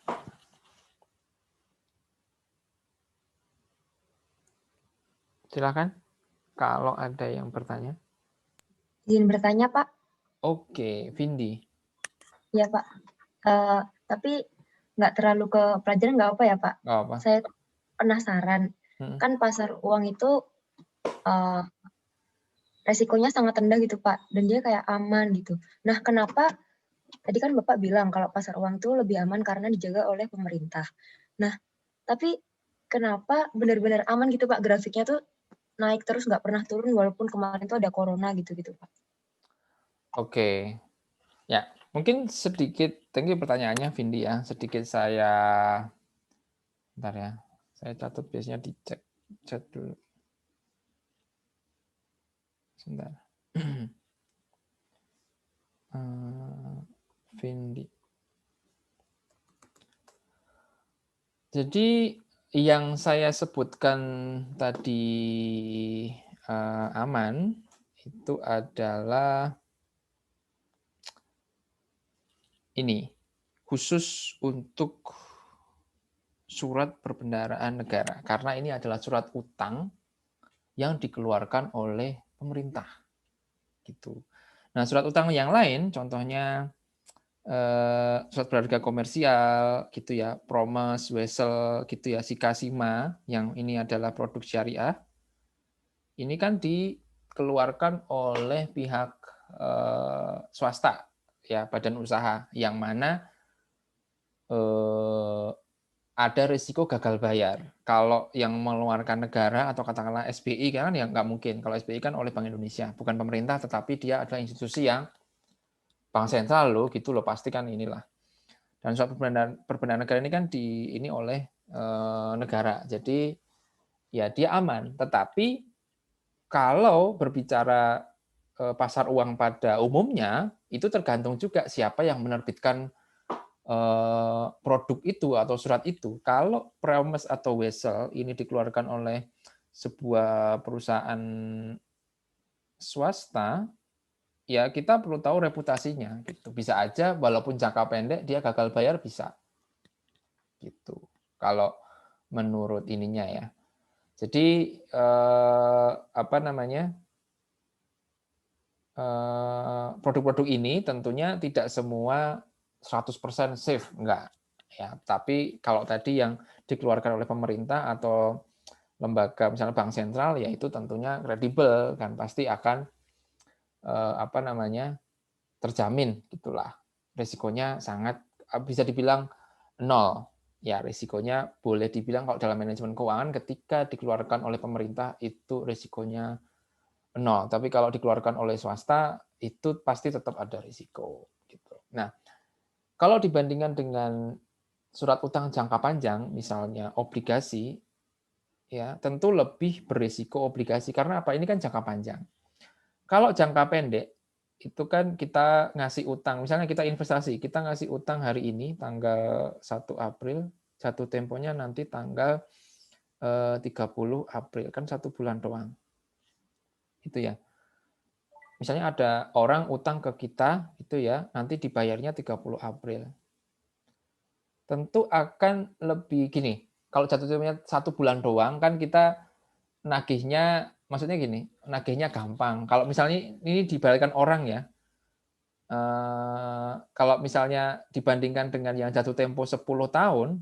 Speaker 1: Silakan, kalau ada yang bertanya.
Speaker 2: Izin bertanya, Pak.
Speaker 1: Oke, Vindi.
Speaker 2: Ya, Pak. Tapi nggak terlalu ke pelajaran nggak apa ya Pak?
Speaker 1: Nggak apa.
Speaker 2: Saya penasaran, kan pasar uang itu resikonya sangat rendah gitu Pak, dan dia kayak aman gitu. Nah kenapa, tadi kan Bapak bilang kalau pasar uang itu lebih aman karena dijaga oleh pemerintah. Nah, tapi kenapa benar-benar aman gitu Pak, grafiknya tuh naik terus nggak pernah turun walaupun kemarin tuh ada corona gitu-gitu Pak.
Speaker 1: Oke. Ya, mungkin sedikit, thank you pertanyaannya Vindi ya. Sedikit saya, bentar ya, saya catat biasanya dicek chat dulu. Sebentar. Vindi. Jadi yang saya sebutkan tadi aman itu adalah ini khusus untuk surat perbendaharaan negara karena ini adalah surat utang yang dikeluarkan oleh pemerintah gitu. Nah, surat utang yang lain contohnya surat berharga komersial gitu ya, Promes, Wesel gitu ya, Sikasima yang ini adalah produk syariah. Ini kan dikeluarkan oleh pihak swasta ya, badan usaha yang mana ada risiko gagal bayar. Kalau yang mengeluarkan negara atau katakanlah SBI kan ya nggak mungkin. Kalau SBI kan oleh Bank Indonesia, bukan pemerintah, tetapi dia adalah institusi yang bank sentral loh, gitu loh, pasti kan inilah. Dan suatu perbendaharaan negara ini kan ini oleh negara. Jadi ya dia aman. Tetapi kalau berbicara pasar uang pada umumnya, itu tergantung juga siapa yang menerbitkan produk itu atau surat itu. Kalau Promes atau Wesel ini dikeluarkan oleh sebuah perusahaan swasta, ya kita perlu tahu reputasinya. Gitu. Bisa aja walaupun jangka pendek dia gagal bayar bisa. Gitu. Kalau menurut ininya ya. Jadi apa namanya? Produk-produk ini tentunya tidak semua 100% safe, enggak. Ya, tapi kalau tadi yang dikeluarkan oleh pemerintah atau lembaga misalnya bank sentral ya itu tentunya kredibel kan pasti akan apa namanya? Terjamin gitulah. Risikonya sangat bisa dibilang nol. Ya, risikonya boleh dibilang kalau dalam manajemen keuangan ketika dikeluarkan oleh pemerintah itu risikonya nol. Tapi kalau dikeluarkan oleh swasta itu pasti tetap ada risiko. Gitu. Nah, kalau dibandingkan dengan surat utang jangka panjang, misalnya obligasi, ya tentu lebih berisiko obligasi karena apa? Ini kan jangka panjang. Kalau jangka pendek itu kan kita ngasih utang, misalnya kita investasi, kita ngasih utang hari ini tanggal 1 April, jatuh temponya nanti tanggal 30 April, kan 1 bulan doang. Itu ya. Misalnya ada orang utang ke kita itu ya, nanti dibayarnya 30 April. Tentu akan lebih gini, kalau jatuh temponya 1 bulan doang kan kita nagihnya, maksudnya gini, nagihnya gampang. Kalau misalnya ini dibayarkan orang ya, kalau misalnya dibandingkan dengan yang jatuh tempo 10 tahun,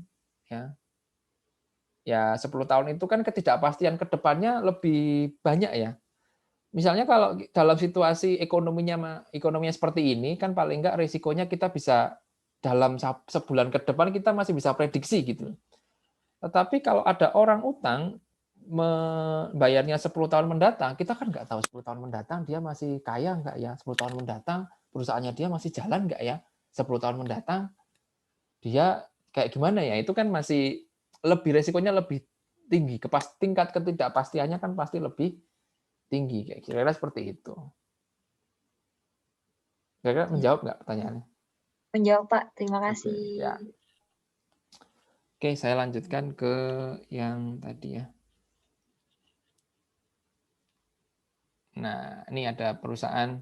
Speaker 1: ya 10 tahun itu kan ketidakpastian ke depannya lebih banyak ya. Misalnya kalau dalam situasi ekonominya seperti ini, kan paling enggak risikonya kita bisa dalam sebulan ke depan kita masih bisa prediksi gitu. Tetapi kalau ada orang utang membayarnya 10 tahun mendatang, kita kan nggak tahu 10 tahun mendatang dia masih kaya nggak ya, 10 tahun mendatang perusahaannya dia masih jalan nggak ya, 10 tahun mendatang dia kayak gimana ya, itu kan masih lebih resikonya lebih tinggi, tingkat ketidakpastiannya kan pasti lebih tinggi, kayak kira-kira seperti itu. Kira-kira menjawab nggak pertanyaannya?
Speaker 2: Menjawab Pak, terima
Speaker 1: Oke,
Speaker 2: kasih.
Speaker 1: ya. Oke, saya lanjutkan ke yang tadi ya. Nah, ini ada perusahaan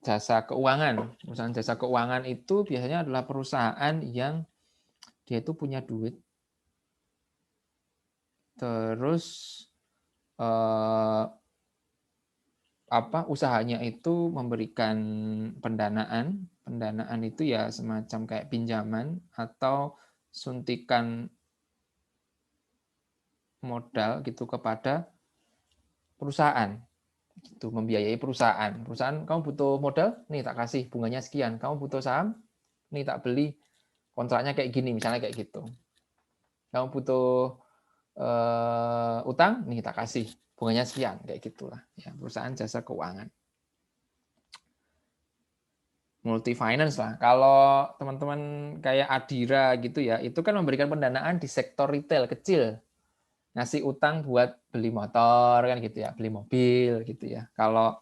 Speaker 1: jasa keuangan. Perusahaan jasa keuangan itu biasanya adalah perusahaan yang dia itu punya duit, terus usahanya itu memberikan pendanaan. Pendanaan itu ya semacam kayak pinjaman atau suntikan modal gitu kepada perusahaan. Gitu, membiayai perusahaan. Perusahaan, kamu butuh modal, nih tak kasih bunganya sekian. Kamu butuh saham, nih tak beli kontraknya kayak gini, misalnya kayak gitu. Kamu butuh utang, nih tak kasih bunganya sekian, kayak gitulah. Ya, perusahaan jasa keuangan. Multi finance lah. Kalau teman-teman kayak Adira gitu ya, itu kan memberikan pendanaan di sektor retail kecil. Ngasih utang buat beli motor kan gitu ya, beli mobil gitu ya. Kalau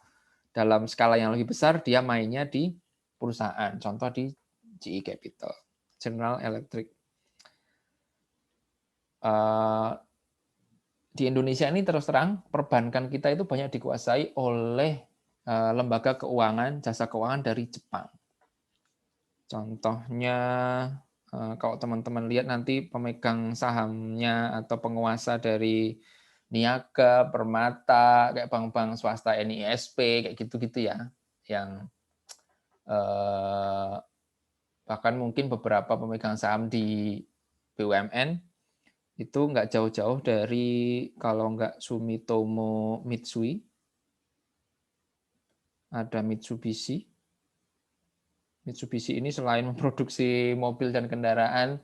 Speaker 1: dalam skala yang lebih besar dia mainnya di perusahaan. Contoh di GE Capital, General Electric. Di Indonesia ini terus terang perbankan kita itu banyak dikuasai oleh lembaga keuangan, jasa keuangan dari Jepang. Contohnya kalau teman-teman lihat nanti pemegang sahamnya atau penguasa dari Niaga, Permata, kayak bank-bank swasta NISP, kayak gitu-gitu ya, yang bahkan mungkin beberapa pemegang saham di BUMN itu nggak jauh-jauh dari, kalau nggak Sumitomo Mitsui, ada Mitsubishi. Mitsubishi ini selain memproduksi mobil dan kendaraan,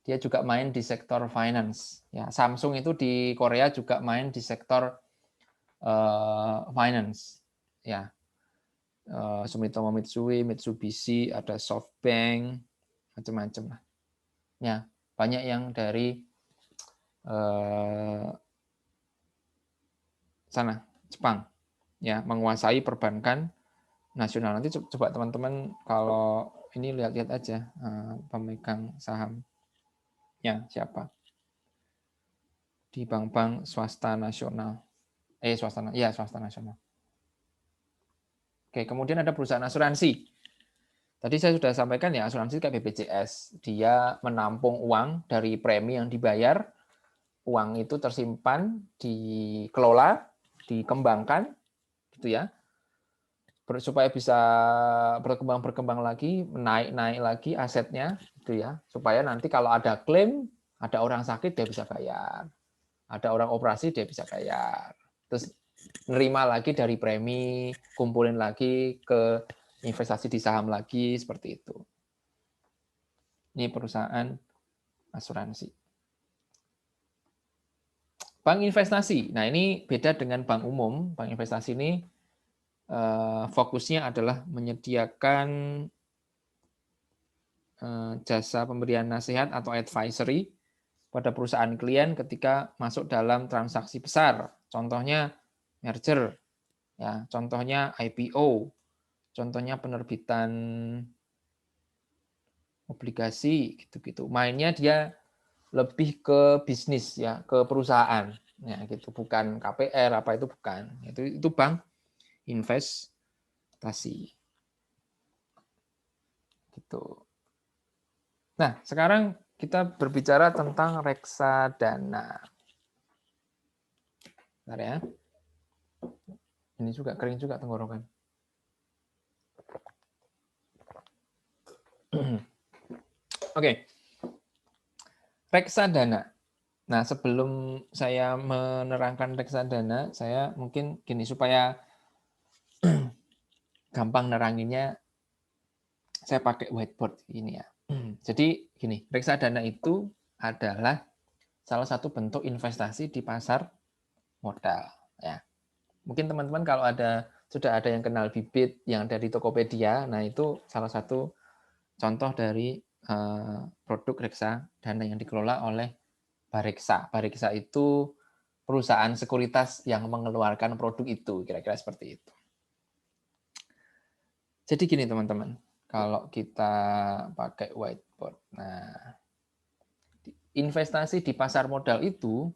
Speaker 1: dia juga main di sektor finance. Ya, Samsung itu di Korea juga main di sektor finance. Ya, Sumitomo Mitsui, Mitsubishi, ada SoftBank, macam-macam lah. Ya, banyak yang dari sana, Jepang, ya, menguasai perbankan nasional. Nanti coba teman-teman kalau ini lihat-lihat aja pemegang sahamnya siapa di bank-bank swasta nasional. Swasta nasional. Oke, kemudian ada perusahaan asuransi. Tadi saya sudah sampaikan ya, asuransi kayak BPJS. Dia menampung uang dari premi yang dibayar. Uang itu tersimpan, dikelola, dikembangkan, gitu ya, supaya bisa berkembang lagi, naik lagi asetnya, gitu ya, supaya nanti kalau ada klaim, ada orang sakit dia bisa bayar, ada orang operasi dia bisa bayar, terus nerima lagi dari premi, kumpulin lagi ke investasi di saham lagi, seperti itu. Ini perusahaan asuransi. Bank investasi. Nah, ini beda dengan bank umum. Bank investasi ini fokusnya adalah menyediakan jasa pemberian nasihat atau advisory pada perusahaan klien ketika masuk dalam transaksi besar. Contohnya merger, ya, contohnya IPO, contohnya penerbitan obligasi, gitu-gitu. Mainnya dia lebih ke bisnis ya, ke perusahaan, ya gitu, bukan KPR apa itu bukan. Itu bank investasi. Gitu. Nah, sekarang kita berbicara tentang reksadana. Bentar ya. Ini juga kering juga tenggorokan. Oke. Reksadana. Nah, sebelum saya menerangkan reksadana, saya mungkin gini, supaya gampang neranginnya, saya pakai whiteboard ini ya. Jadi gini, reksadana itu adalah salah satu bentuk investasi di pasar modal. Ya. Mungkin teman-teman kalau sudah ada yang kenal Bibit yang dari Tokopedia, nah itu salah satu contoh dari produk reksadana yang dikelola oleh Bareksa. Bareksa itu perusahaan sekuritas yang mengeluarkan produk itu, kira-kira seperti itu. Jadi gini teman-teman, kalau kita pakai whiteboard, nah investasi di pasar modal itu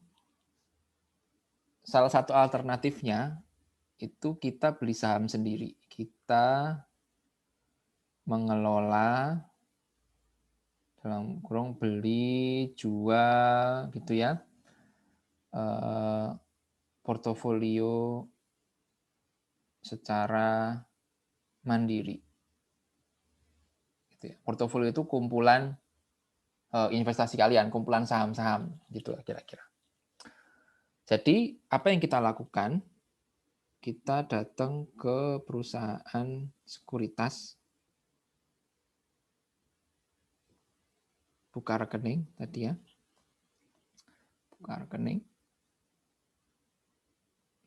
Speaker 1: salah satu alternatifnya itu kita beli saham sendiri, kita mengelola dalam kurung beli, jual, gitu ya, portofolio secara mandiri. Gitu ya. Portofolio itu kumpulan investasi kalian, kumpulan saham-saham, gitu kira-kira. Jadi apa yang kita lakukan? Kita datang ke perusahaan sekuritas, buka rekening tadi ya, buka rekening,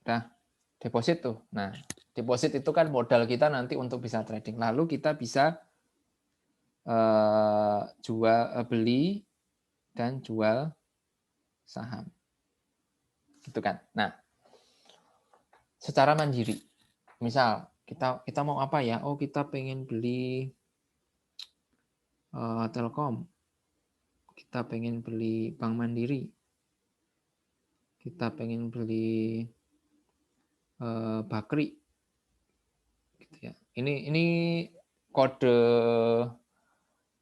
Speaker 1: udah deposit tuh. Nah, deposit itu kan modal kita nanti untuk bisa trading. Lalu kita bisa beli dan jual saham, gitu kan. Nah, secara mandiri, misal kita mau apa ya? Oh, kita pengen beli Telkom, kita pengen beli Bank Mandiri, kita pengen beli Bakri, gitu ya. Ini kode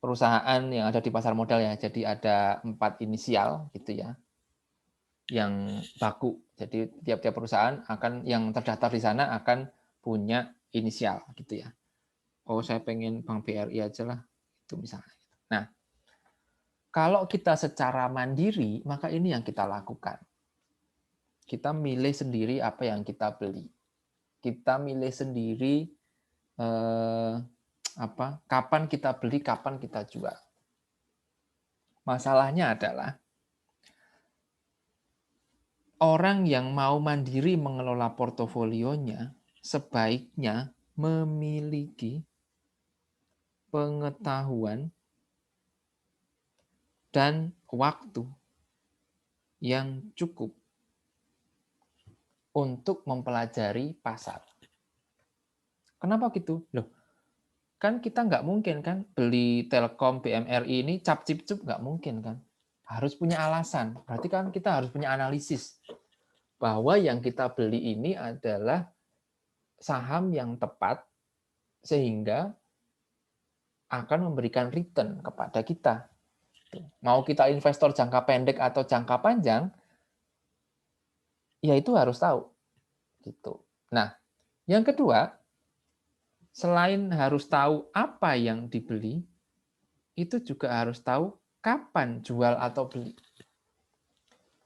Speaker 1: perusahaan yang ada di pasar modal ya. Jadi ada 4 inisial gitu ya, yang baku. Jadi tiap-tiap perusahaan akan yang terdaftar di sana akan punya inisial gitu ya. Oh, saya pengen Bank BRI aja lah, itu misalnya. Nah, kalau kita secara mandiri, maka ini yang kita lakukan. Kita milih sendiri apa yang kita beli. Kita milih sendiri kapan kita beli, kapan kita jual. Masalahnya adalah orang yang mau mandiri mengelola portofolionya sebaiknya memiliki pengetahuan dan waktu yang cukup untuk mempelajari pasar. Kenapa gitu? Loh, kan kita nggak mungkin kan beli Telkom, BMRI ini cap-cip-cup nggak mungkin kan. Harus punya alasan. Berarti kan kita harus punya analisis bahwa yang kita beli ini adalah saham yang tepat sehingga akan memberikan return kepada kita. Mau kita investor jangka pendek atau jangka panjang, ya itu harus tahu. Gitu. Nah, yang kedua, selain harus tahu apa yang dibeli, itu juga harus tahu kapan jual atau beli.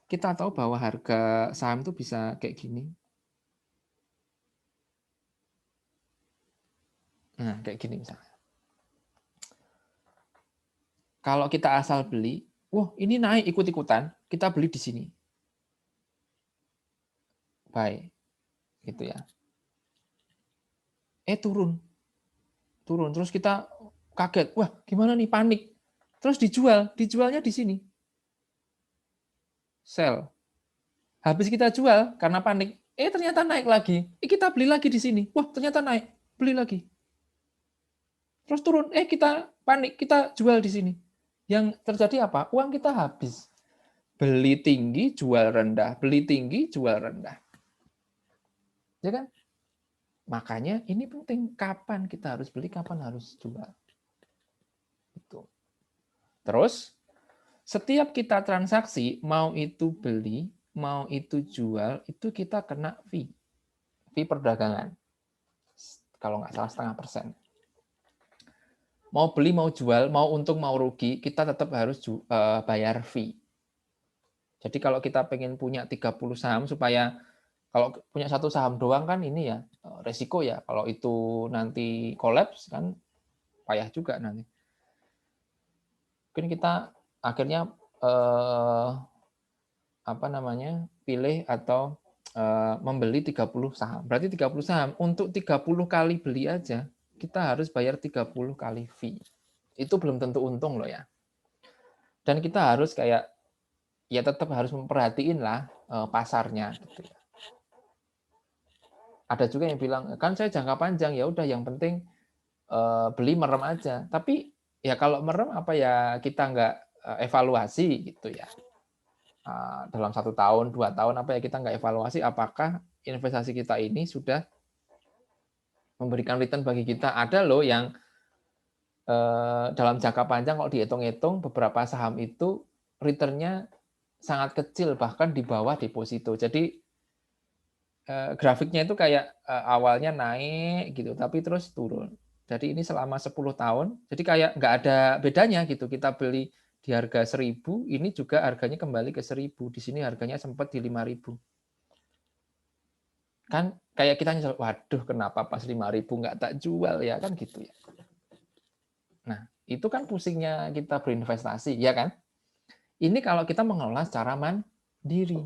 Speaker 1: Kita tahu bahwa harga saham itu bisa kayak gini. Nah, kayak gini misalnya. Kalau kita asal beli, wah ini naik ikut-ikutan, kita beli di sini. Baik, gitu ya. Turun. Terus kita kaget, wah gimana nih, panik. Terus dijualnya di sini. Sell. Habis kita jual karena panik, ternyata naik lagi. Kita beli lagi di sini. Wah, ternyata naik. Beli lagi. Terus turun, kita panik, kita jual di sini. Yang terjadi apa? Uang kita habis. Beli tinggi, jual rendah. Beli tinggi, jual rendah. Ya kan? Makanya ini penting, kapan kita harus beli, kapan harus jual. Itu. Terus, setiap kita transaksi, mau itu beli, mau itu jual, itu kita kena fee. Fee perdagangan. Kalau nggak salah 0,5%. Mau beli, mau jual, mau untung, mau rugi, kita tetap harus bayar fee. Jadi kalau kita pengen punya 30 saham, supaya kalau punya satu saham doang kan ini ya, resiko ya. Kalau itu nanti kolaps kan payah juga nanti. Mungkin kita akhirnya pilih atau membeli 30 saham. Berarti 30 saham, untuk 30 kali beli aja, kita harus bayar 30 kali fee. Itu belum tentu untung loh ya. Dan kita harus kayak, ya tetap harus memperhatiin lah pasarnya. Gitu ya. Ada juga yang bilang, kan saya jangka panjang, ya udah yang penting beli merem aja. Tapi ya kalau merem apa ya kita nggak evaluasi gitu ya. Dalam 1 tahun, 2 tahun apa ya kita nggak evaluasi apakah investasi kita ini sudah memberikan return bagi kita. Ada loh yang dalam jangka panjang kalau dihitung-hitung beberapa saham itu return-nya sangat kecil, bahkan di bawah deposito. Jadi grafiknya itu kayak awalnya naik gitu, tapi terus turun. Jadi ini selama 10 tahun, jadi kayak nggak ada bedanya gitu. Kita beli di harga 1.000, ini juga harganya kembali ke 1.000. Di sini harganya sempat di 5.000. Kan kayak kita nyesel, waduh kenapa pas 5.000 nggak tak jual ya, kan gitu ya. Nah, itu kan pusingnya kita berinvestasi, ya kan? Ini kalau kita mengelola secara mandiri.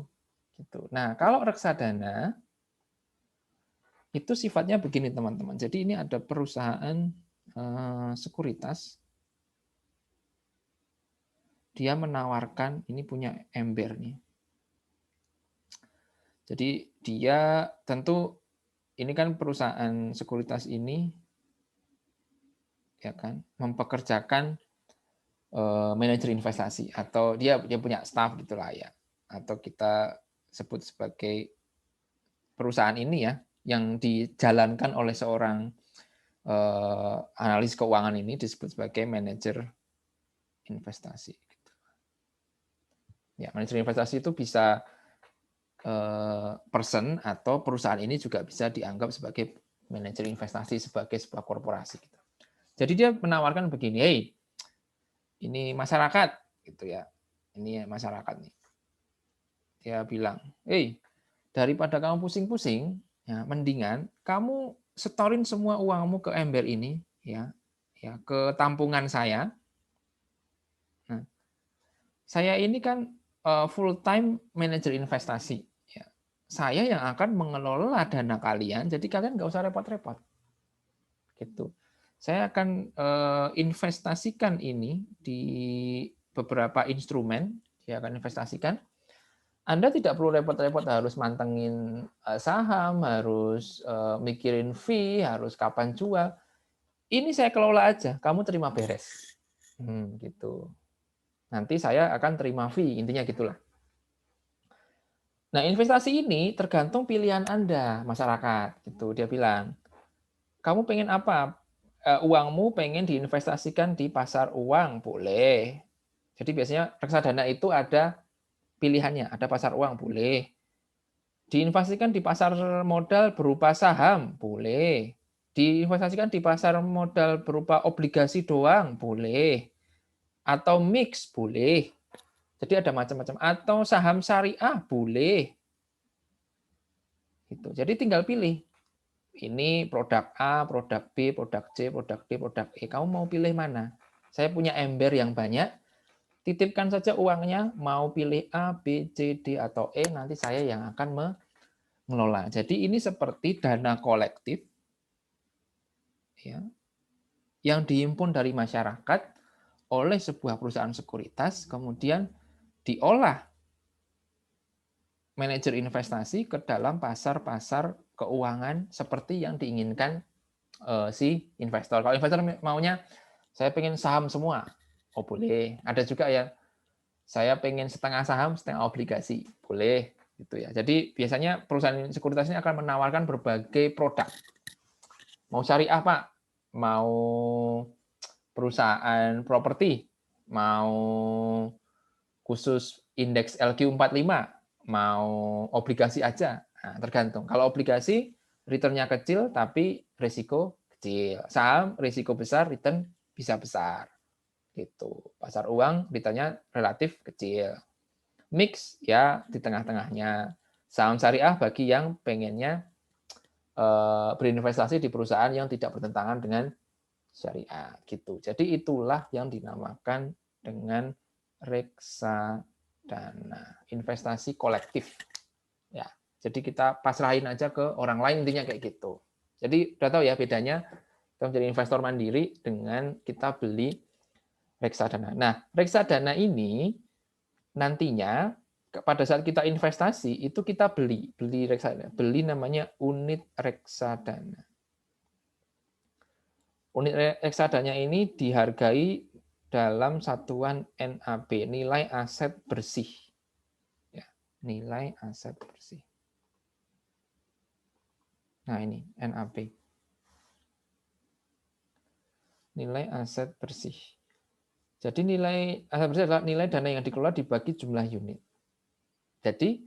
Speaker 1: Gitu. Nah, kalau reksadana itu sifatnya begini teman-teman. Jadi ini ada perusahaan sekuritas, dia menawarkan, ini punya ember nih. Jadi dia tentu, ini kan perusahaan sekuritas ini ya kan mempekerjakan manajer investasi, atau dia punya staff gitulah ya, atau kita sebut sebagai perusahaan ini ya yang dijalankan oleh seorang analis keuangan, ini disebut sebagai manajer investasi. Ya, manajer investasi itu bisa person atau perusahaan ini juga bisa dianggap sebagai manajer investasi, sebagai sebuah korporasi. Jadi dia menawarkan begini, hey, ini masyarakat, gitu ya, ini masyarakat nih. Dia bilang, hey, daripada kamu pusing-pusing, ya, mendingan kamu setorin semua uangmu ke ember ini, ya, ke tampungan saya. Nah, saya ini kan full time manajer investasi. Ya. Saya yang akan mengelola dana kalian, jadi kalian nggak usah repot-repot. Gitu. Saya akan investasikan ini di beberapa instrumen, dia akan investasikan. Anda tidak perlu repot-repot harus mantengin saham, harus mikirin fee, harus kapan jual. Ini saya kelola aja, kamu terima beres. Gitu. Nanti saya akan terima fee, intinya gitulah. Nah, investasi ini tergantung pilihan Anda, masyarakat. Gitu. Dia bilang, kamu pengen apa? Uangmu pengen diinvestasikan di pasar uang, boleh. Jadi biasanya reksadana itu ada pilihannya, ada pasar uang, boleh. Diinvestasikan di pasar modal berupa saham, boleh. Diinvestasikan di pasar modal berupa obligasi doang, boleh. Atau mix, boleh. Jadi ada macam-macam. Atau saham syariah, boleh. Gitu. Jadi tinggal pilih. Ini produk A, produk B, produk C, produk D, produk E. Kamu mau pilih mana? Saya punya ember yang banyak. Titipkan saja uangnya, mau pilih A, B, C, D, atau E, nanti saya yang akan mengelola. Jadi ini seperti dana kolektif ya, yang dihimpun dari masyarakat oleh sebuah perusahaan sekuritas, kemudian diolah manajer investasi ke dalam pasar-pasar keuangan seperti yang diinginkan si investor. Kalau investor maunya, saya pengen saham semua, oh boleh. Ada juga ya, saya pengen setengah saham, setengah obligasi, boleh. Gitu ya. Jadi biasanya perusahaan sekuritas ini akan menawarkan berbagai produk. Mau syariah Pak, mau perusahaan properti, mau khusus indeks LQ45, mau obligasi aja. Nah, tergantung. Kalau obligasi return-nya kecil tapi risiko kecil. Saham risiko besar, return bisa besar. Gitu. Pasar uang return-nya relatif kecil. Mix ya di tengah-tengahnya. Saham syariah bagi yang pengennya berinvestasi di perusahaan yang tidak bertentangan dengan syariah gitu. Jadi itulah yang dinamakan dengan reksadana, investasi kolektif. Ya. Jadi kita pasrahin aja ke orang lain, intinya kayak gitu. Jadi udah tahu ya bedanya kita menjadi investor mandiri dengan kita beli reksadana. Nah, reksadana ini nantinya pada saat kita investasi itu kita beli reksadana, beli namanya unit reksadana. Unit reksadana ini dihargai dalam satuan NAB, nilai aset bersih. Ya, nilai aset bersih. Nah ini NAB. Nilai aset bersih. Jadi nilai aset bersih adalah nilai dana yang dikelola dibagi jumlah unit. Jadi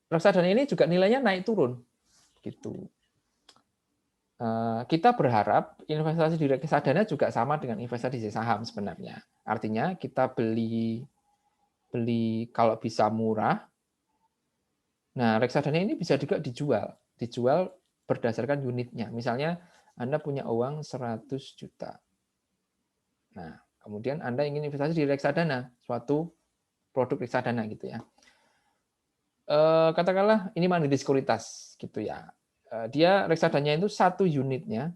Speaker 1: reksadana ini juga nilainya naik turun gitu. Kita berharap investasi di reksadana juga sama dengan investasi di saham sebenarnya. Artinya kita beli kalau bisa murah. Nah, reksadana ini bisa juga dijual berdasarkan unitnya. Misalnya Anda punya uang 100 juta. Nah, kemudian Anda ingin investasi di reksadana, suatu produk reksadana gitu ya. Katakanlah ini mandiri sekuritas gitu ya. Dia reksadanya itu satu unitnya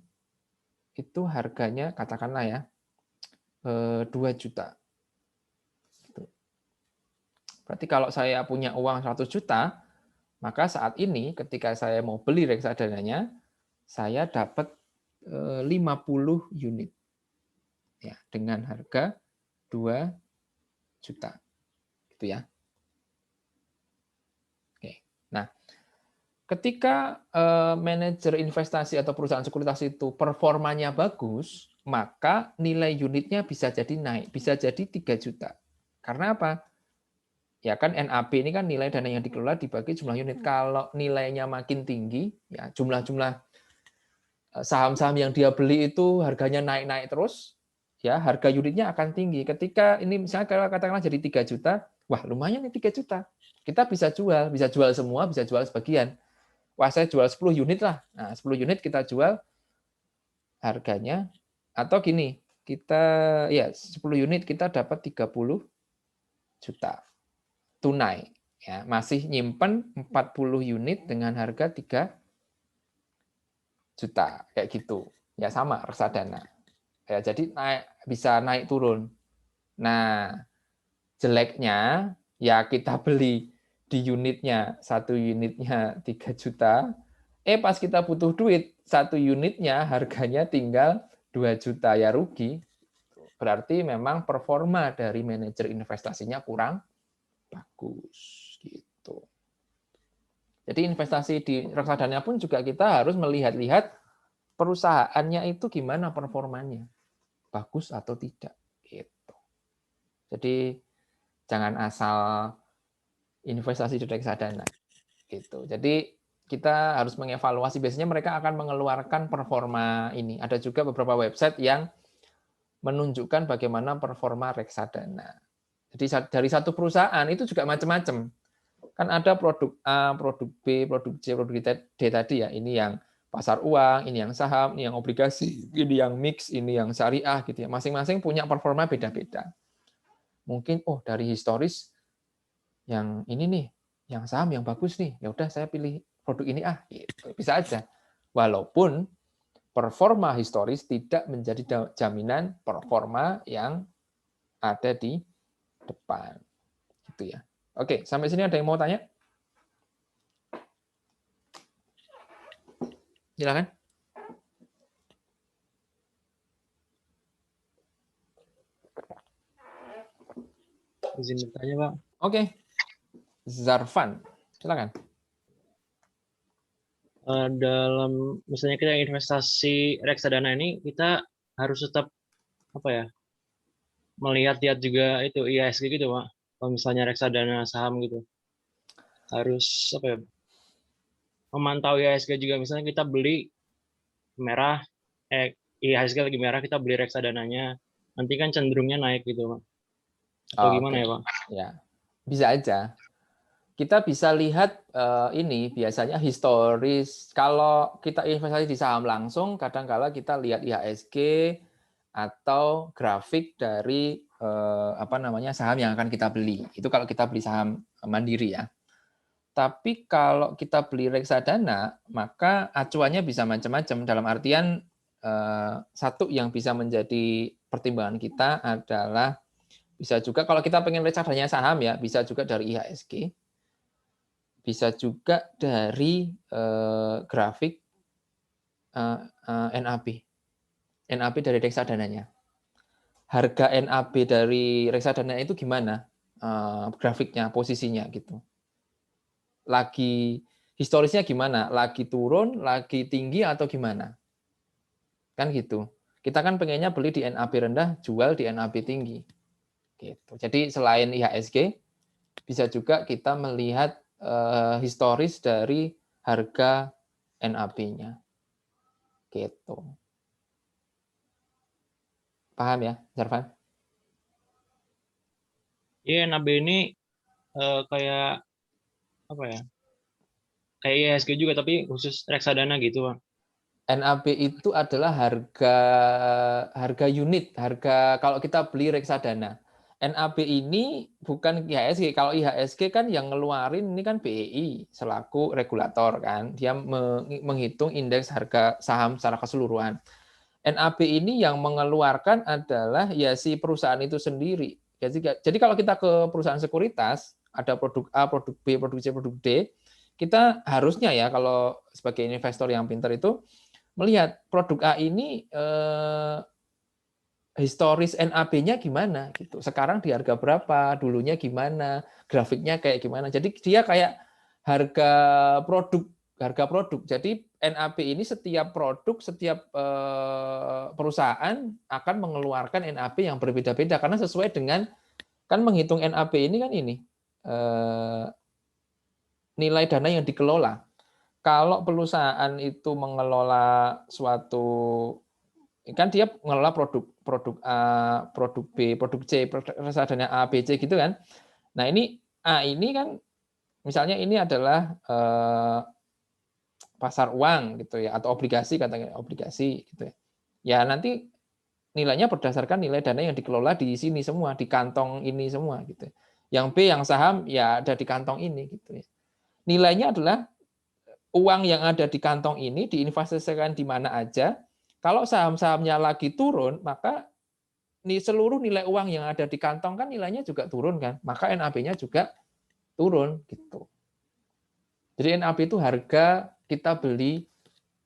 Speaker 1: itu harganya katakanlah ya 2 juta. Gitu. Berarti kalau saya punya uang 100 juta, maka saat ini ketika saya mau beli reksadananya, saya dapat 50 unit ya dengan harga 2 juta. Gitu ya. Oke. Nah, ketika manajer investasi atau perusahaan sekuritas itu performanya bagus, maka nilai unitnya bisa jadi naik, bisa jadi 3 juta. Karena apa? Ya kan NAB ini kan nilai dana yang dikelola dibagi jumlah unit. Kalau nilainya makin tinggi, ya jumlah saham-saham yang dia beli itu harganya naik-naik terus, ya harga unitnya akan tinggi. Ketika ini misalnya kalau katakanlah jadi 3 juta, wah lumayan nih 3 juta. Kita bisa jual semua, bisa jual sebagian. Wah, saya jual 10 unit lah. Nah, 10 unit kita jual harganya atau gini, kita ya 10 unit kita dapat 30 juta tunai. Ya, masih nyimpen 40 unit dengan harga 3 juta kayak gitu. Ya sama reksadana. Ya, jadi bisa naik turun. Nah, jeleknya ya kita beli di unitnya, satu unitnya 3 juta, pas kita butuh duit, satu unitnya harganya tinggal 2 juta, ya rugi. Berarti memang performa dari manajer investasinya kurang bagus. Gitu. Jadi investasi di reksadana pun juga kita harus melihat-lihat perusahaannya itu gimana performanya. Bagus atau tidak. Gitu. Jadi jangan asal investasi di reksadana. Gitu. Jadi kita harus mengevaluasi. Biasanya mereka akan mengeluarkan performa ini. Ada juga beberapa website yang menunjukkan bagaimana performa reksadana. Jadi dari satu perusahaan itu juga macam-macam. Kan ada produk A, produk B, produk C, produk D tadi ya. Ini yang pasar uang, ini yang saham, ini yang obligasi, ini yang mix, ini yang syariah gitu ya. Masing-masing punya performa beda-beda. Mungkin dari historis yang ini nih, yang saham yang bagus nih. Ya udah saya pilih produk ini gitu. Bisa aja. Walaupun performa historis tidak menjadi jaminan performa yang ada di depan. Gitu ya. Oke, sampai sini ada yang mau tanya? Silakan.
Speaker 3: Izin bertanya, Pak.
Speaker 1: Oke. Zarfan, silakan.
Speaker 3: Dalam misalnya kita investasi reksadana ini, kita harus tetap melihat-lihat juga itu IHSG gitu, Pak. Kalau misalnya reksadana saham gitu, harus memantau IHSG juga. Misalnya kita beli merah, IHSG lagi merah, kita beli reksadananya, nanti kan cenderungnya naik gitu, Pak. Atau gimana ya, Pak?
Speaker 1: Ya, bisa aja. Kita bisa lihat ini biasanya historis. Kalau kita investasi di saham langsung, kadang-kala kita lihat IHSG atau grafik dari saham yang akan kita beli. Itu kalau kita beli saham mandiri ya. Tapi kalau kita beli reksadana, maka acuannya bisa macam-macam. Dalam artian satu yang bisa menjadi pertimbangan kita adalah bisa juga kalau kita pengen reksadanya saham ya, bisa juga dari IHSG, bisa juga dari grafik NAB, NAB dari reksadananya. Harga NAB dari reksadana itu gimana grafiknya, posisinya gitu. Lagi historisnya gimana? Lagi turun, lagi tinggi atau gimana? Kan gitu. Kita kan pengennya beli di NAB rendah, jual di NAB tinggi. Gitu. Jadi selain IHSG, bisa juga kita melihat historis dari harga NAB-nya. Gitu. Paham ya, Zarvan?
Speaker 3: Iya, NAB ini kayak apa ya? Kayak IHSG juga tapi khusus reksadana gitu, Bang.
Speaker 1: NAB itu adalah harga unit, harga kalau kita beli reksadana. NAB ini bukan IHSG. Kalau IHSG kan yang ngeluarin ini kan BEI selaku regulator kan. Dia menghitung indeks harga saham secara keseluruhan. NAB ini yang mengeluarkan adalah ya si perusahaan itu sendiri. Jadi kalau kita ke perusahaan sekuritas, ada produk A, produk B, produk C, produk D, kita harusnya ya kalau sebagai investor yang pintar itu melihat produk A ini historis NAB-nya gimana gitu. Sekarang di harga berapa, dulunya gimana, grafiknya kayak gimana. Jadi dia kayak harga produk. Jadi NAB ini setiap produk, setiap perusahaan akan mengeluarkan NAB yang berbeda-beda karena sesuai dengan kan menghitung NAB ini kan ini nilai dana yang dikelola. Kalau perusahaan itu mengelola suatu kan dia mengelola produk A, produk B, produk C, reksadana A, B, C gitu kan. Nah, ini A ini kan misalnya ini adalah pasar uang gitu ya atau obligasi katanya obligasi gitu ya. Ya nanti nilainya berdasarkan nilai dana yang dikelola di sini semua, di kantong ini semua gitu. Yang B yang saham ya ada di kantong ini gitu ya. Nilainya adalah uang yang ada di kantong ini diinvestasikan di mana aja. Kalau saham-sahamnya lagi turun, maka seluruh nilai uang yang ada di kantong kan nilainya juga turun kan. Maka NAB-nya juga turun gitu. Jadi NAB itu harga kita beli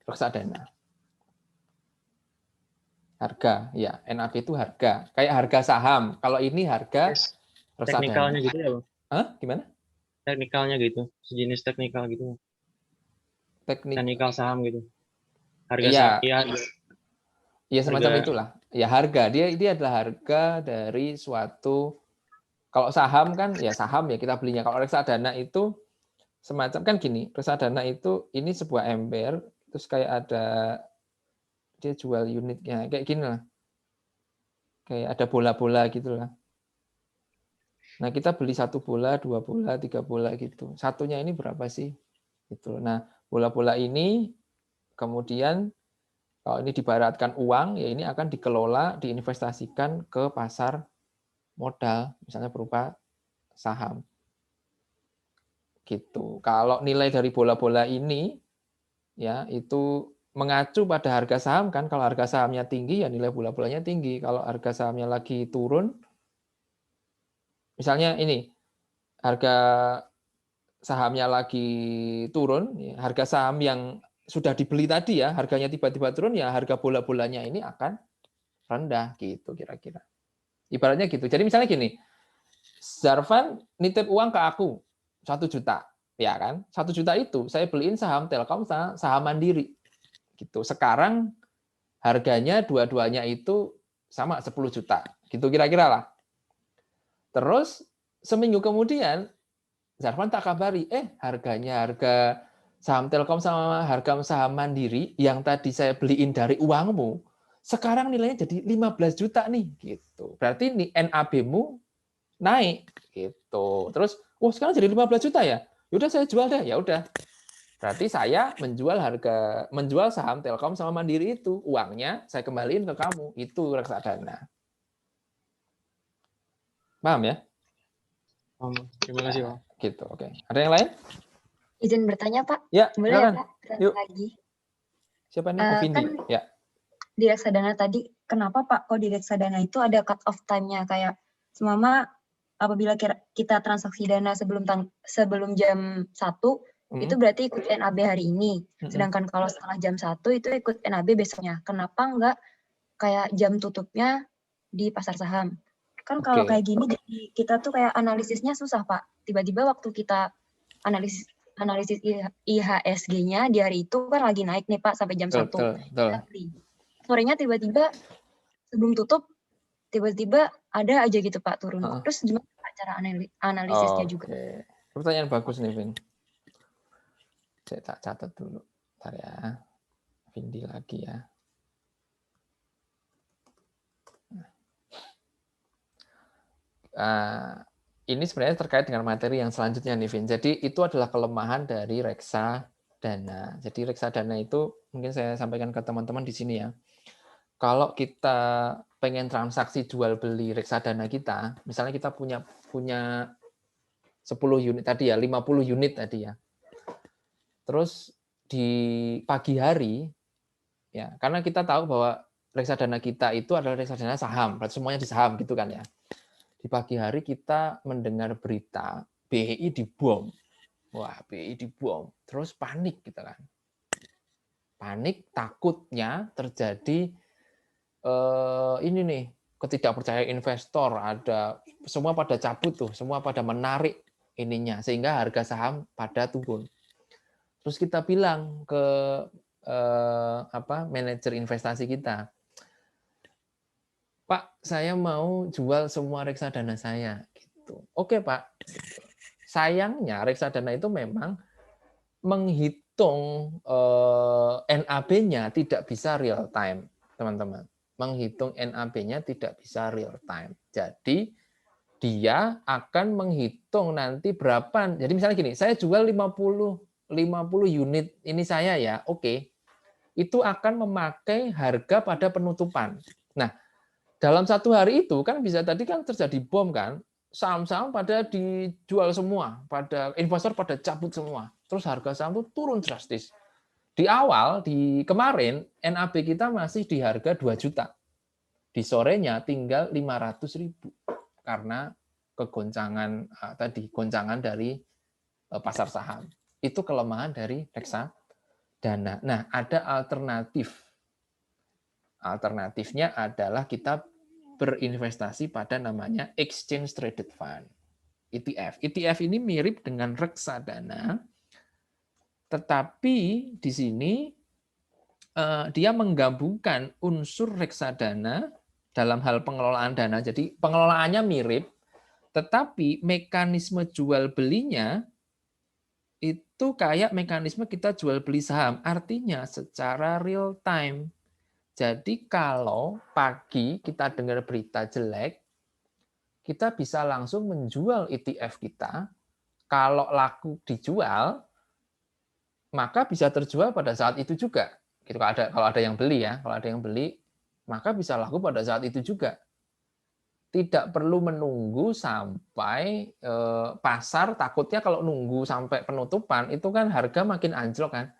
Speaker 1: reksadana. Harga, ya NAB itu harga. Kayak harga saham. Kalau ini harga reksadana.
Speaker 3: Teknikalnya gitu ya, Bang?
Speaker 1: Hah? Gimana?
Speaker 3: Teknikalnya gitu, sejenis teknikal gitu. Teknikal saham gitu. Harga saham,
Speaker 1: Iya. Ya semacam itulah. Ya harga. Dia adalah harga dari suatu. Kalau saham kan ya saham ya kita belinya. Kalau reksadana itu semacam kan gini. Reksadana itu ini sebuah ember. Terus kayak ada dia jual unitnya kayak gini lah. Kayak ada bola-bola gitu lah. Nah kita beli 1 bola, 2 bola, 3 bola gitu. Satunya ini berapa sih? Gitu. Nah bola-bola ini kemudian kalau ini dibaratkan uang, ya ini akan dikelola, diinvestasikan ke pasar modal, misalnya berupa saham. Gitu. Kalau nilai dari bola-bola ini, ya itu mengacu pada harga saham kan. Kalau harga sahamnya tinggi, ya nilai bola-bolanya tinggi. Kalau harga sahamnya lagi turun, misalnya ini harga sahamnya lagi turun, ya, harga saham yang sudah dibeli tadi ya, harganya tiba-tiba turun, ya harga bola-bolanya ini akan rendah gitu kira-kira. Ibaratnya gitu. Jadi misalnya gini, Zarvan nitip uang ke aku 1 juta, ya kan? 1 juta itu saya beliin saham Telkom, saham Mandiri, gitu. Sekarang harganya dua-duanya itu sama 10 juta, gitu kira-kira lah. Terus seminggu kemudian Zarvan tak kabari, harga saham Telkom sama harga saham Mandiri yang tadi saya beliin dari uangmu, sekarang nilainya jadi 15 juta nih, gitu. Berarti nih NAB-mu naik, gitu. Terus, sekarang jadi 15 juta ya? Yaudah saya jual deh, ya udah. Berarti saya menjual saham Telkom sama Mandiri itu, uangnya saya kembaliin ke kamu, itu reksadana. Paham ya?
Speaker 3: Terima kasih, Bang.
Speaker 1: Gitu, oke. Ada yang lain?
Speaker 2: Izin bertanya, Pak.
Speaker 1: Ya,
Speaker 2: boleh
Speaker 1: silakan.
Speaker 2: ya, Pak?
Speaker 1: Yuk.
Speaker 2: Lagi.
Speaker 1: Siapa nih? Vindi.
Speaker 2: Kan
Speaker 1: ya.
Speaker 2: Di reksadana tadi, kenapa Pak kok di reksadana itu ada cut off time-nya? Kayak semama apabila kita transaksi dana sebelum jam 1, itu berarti ikut NAB hari ini. Sedangkan kalau setelah jam 1 itu ikut NAB besoknya. Kenapa enggak kayak jam tutupnya di pasar saham? Kan kalau kayak gini jadi kita tuh kayak analisisnya susah, Pak. Tiba-tiba waktu kita analisis IHSG-nya di hari itu kan lagi naik nih Pak sampai jam 1. Sorenya tiba-tiba sebelum tutup tiba-tiba ada aja gitu Pak turun. Terus gimana Pak cara analisisnya juga?
Speaker 1: Pertanyaan bagus nih, Vin. Saya tak catat dulu. Bentar ya. Vindi lagi ya. Ini sebenarnya terkait dengan materi yang selanjutnya nih, Vin. Jadi itu adalah kelemahan dari reksadana. Jadi reksadana itu mungkin saya sampaikan ke teman-teman di sini ya. Kalau kita pengen transaksi jual beli reksadana kita, misalnya kita punya 10 unit tadi ya, 50 unit tadi ya. Terus di pagi hari ya, karena kita tahu bahwa reksadana kita itu adalah reksadana saham, berarti semuanya di saham gitu kan ya. Di pagi hari kita mendengar berita BI dibom. Wah, BI dibom. Terus panik kita kan. Panik, takutnya terjadi ini nih, ketidakpercayaan investor, ada semua pada cabut tuh, semua pada menarik ininya sehingga harga saham pada turun. Terus kita bilang ke manajer investasi kita, Pak, saya mau jual semua reksadana saya. Gitu. Oke, Pak. Sayangnya reksadana itu memang menghitung NAB-nya tidak bisa real time, teman-teman. Menghitung NAB-nya tidak bisa real time. Jadi dia akan menghitung nanti berapa. Jadi misalnya gini, saya jual 50 unit ini saya ya, oke. Itu akan memakai harga pada penutupan. Nah, dalam satu hari itu kan bisa tadi kan terjadi bom kan, saham-saham pada dijual semua, pada investor pada cabut semua. Terus harga saham itu turun drastis. Di awal, di kemarin, NAB kita masih di harga 2 juta. Di sorenya tinggal 500.000 karena kegoncangan goncangan dari pasar saham. Itu kelemahan dari reksadana. Nah, ada alternatif. Alternatifnya adalah kita berinvestasi pada namanya Exchange Traded Fund, ETF. ETF ini mirip dengan reksadana, tetapi di sini dia menggabungkan unsur reksadana dalam hal pengelolaan dana. Jadi pengelolaannya mirip, tetapi mekanisme jual belinya itu kayak mekanisme kita jual beli saham, artinya secara real time. Jadi kalau pagi kita dengar berita jelek, kita bisa langsung menjual ETF kita. Kalau laku dijual, maka bisa terjual pada saat itu juga. Gitu, kalau ada yang beli ya, kalau ada yang beli, maka bisa laku pada saat itu juga. Tidak perlu menunggu sampai pasar, takutnya kalau nunggu sampai penutupan, itu kan harga makin anjlok kan.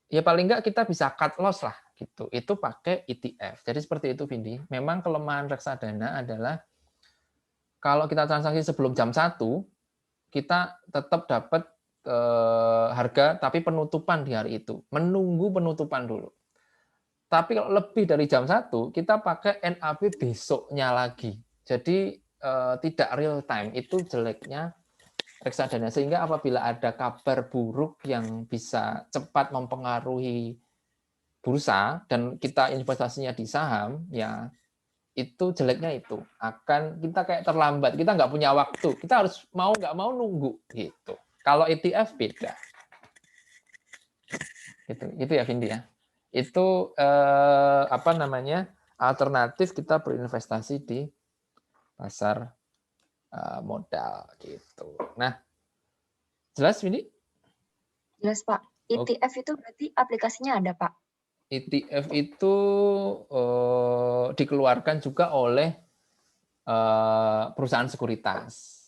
Speaker 1: Ya paling enggak kita bisa cut loss lah gitu. Itu pakai ETF. Jadi seperti itu, Vindi. Memang kelemahan reksadana adalah kalau kita transaksi sebelum jam 1, kita tetap dapat harga tapi penutupan di hari itu. Menunggu penutupan dulu. Tapi kalau lebih dari jam 1, kita pakai NAB besoknya lagi. Jadi tidak real time. Itu jeleknya reksadana. Sehingga apabila ada kabar buruk yang bisa cepat mempengaruhi bursa dan kita investasinya di saham, ya itu jeleknya itu akan kita kayak terlambat, kita nggak punya waktu, kita harus mau nggak mau nunggu gitu. Kalau ETF beda, itu ya Vindi ya. Itu alternatif kita berinvestasi di pasar modal gitu. Nah, jelas Vindi?
Speaker 2: Jelas Pak. ETF itu berarti aplikasinya ada Pak?
Speaker 1: ETF itu dikeluarkan juga oleh perusahaan sekuritas,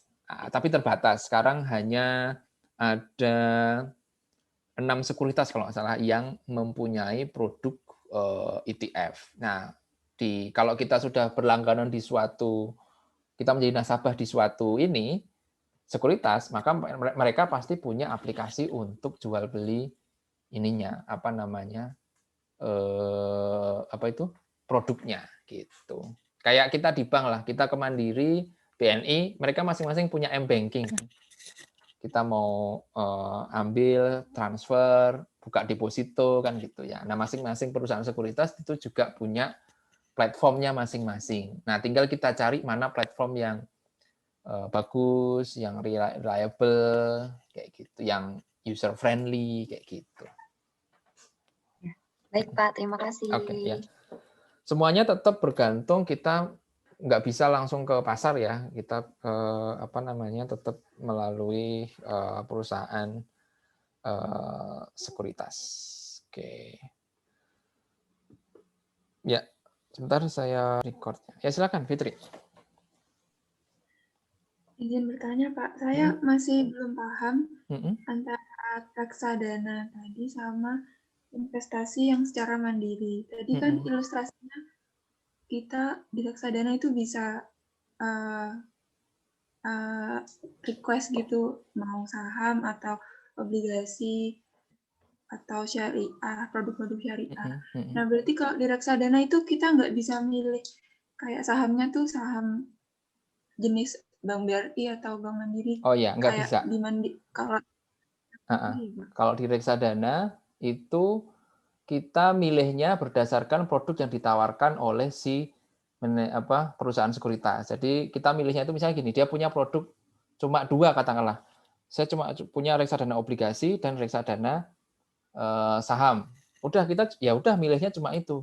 Speaker 1: tapi terbatas. Sekarang hanya ada 6 sekuritas kalau nggak salah yang mempunyai produk ETF. Nah, kalau kita sudah berlangganan di suatu, kita menjadi nasabah di suatu ini sekuritas, maka mereka pasti punya aplikasi untuk jual beli ininya, produknya gitu. Kayak kita di bank lah, kita ke Mandiri, BNI, mereka masing-masing punya M-Banking kan. Kita mau ambil, transfer, buka deposito kan gitu ya. Nah, masing-masing perusahaan sekuritas itu juga punya platformnya masing-masing. Nah, tinggal kita cari mana platform yang bagus, yang reliable, kayak gitu, yang user friendly, kayak gitu.
Speaker 2: Baik Pak, terima kasih.
Speaker 1: Oke, ya. Semuanya tetap bergantung, kita nggak bisa langsung ke pasar ya, kita tetap melalui perusahaan sekuritas. Oke. Ya, sebentar saya record. Ya silakan Fitri.
Speaker 4: Izin bertanya Pak, saya masih belum paham antara reksadana tadi sama investasi yang secara mandiri. Tadi kan ilustrasinya kita di reksadana itu bisa request gitu, mau saham atau obligasi atau syariah, produk-produk syariah. Nah berarti kalau di reksadana itu kita nggak bisa milih kayak sahamnya tuh saham jenis Bank BRI atau Bank Mandiri.
Speaker 1: Oh ya, nggak
Speaker 4: kayak
Speaker 1: bisa. Kalau di reksadana itu kita milihnya berdasarkan produk yang ditawarkan oleh si perusahaan sekuritas. Jadi kita milihnya itu misalnya gini, dia punya produk cuma 2 katakanlah. Saya cuma punya reksadana obligasi dan reksadana saham. Udah kita ya udah milihnya cuma itu.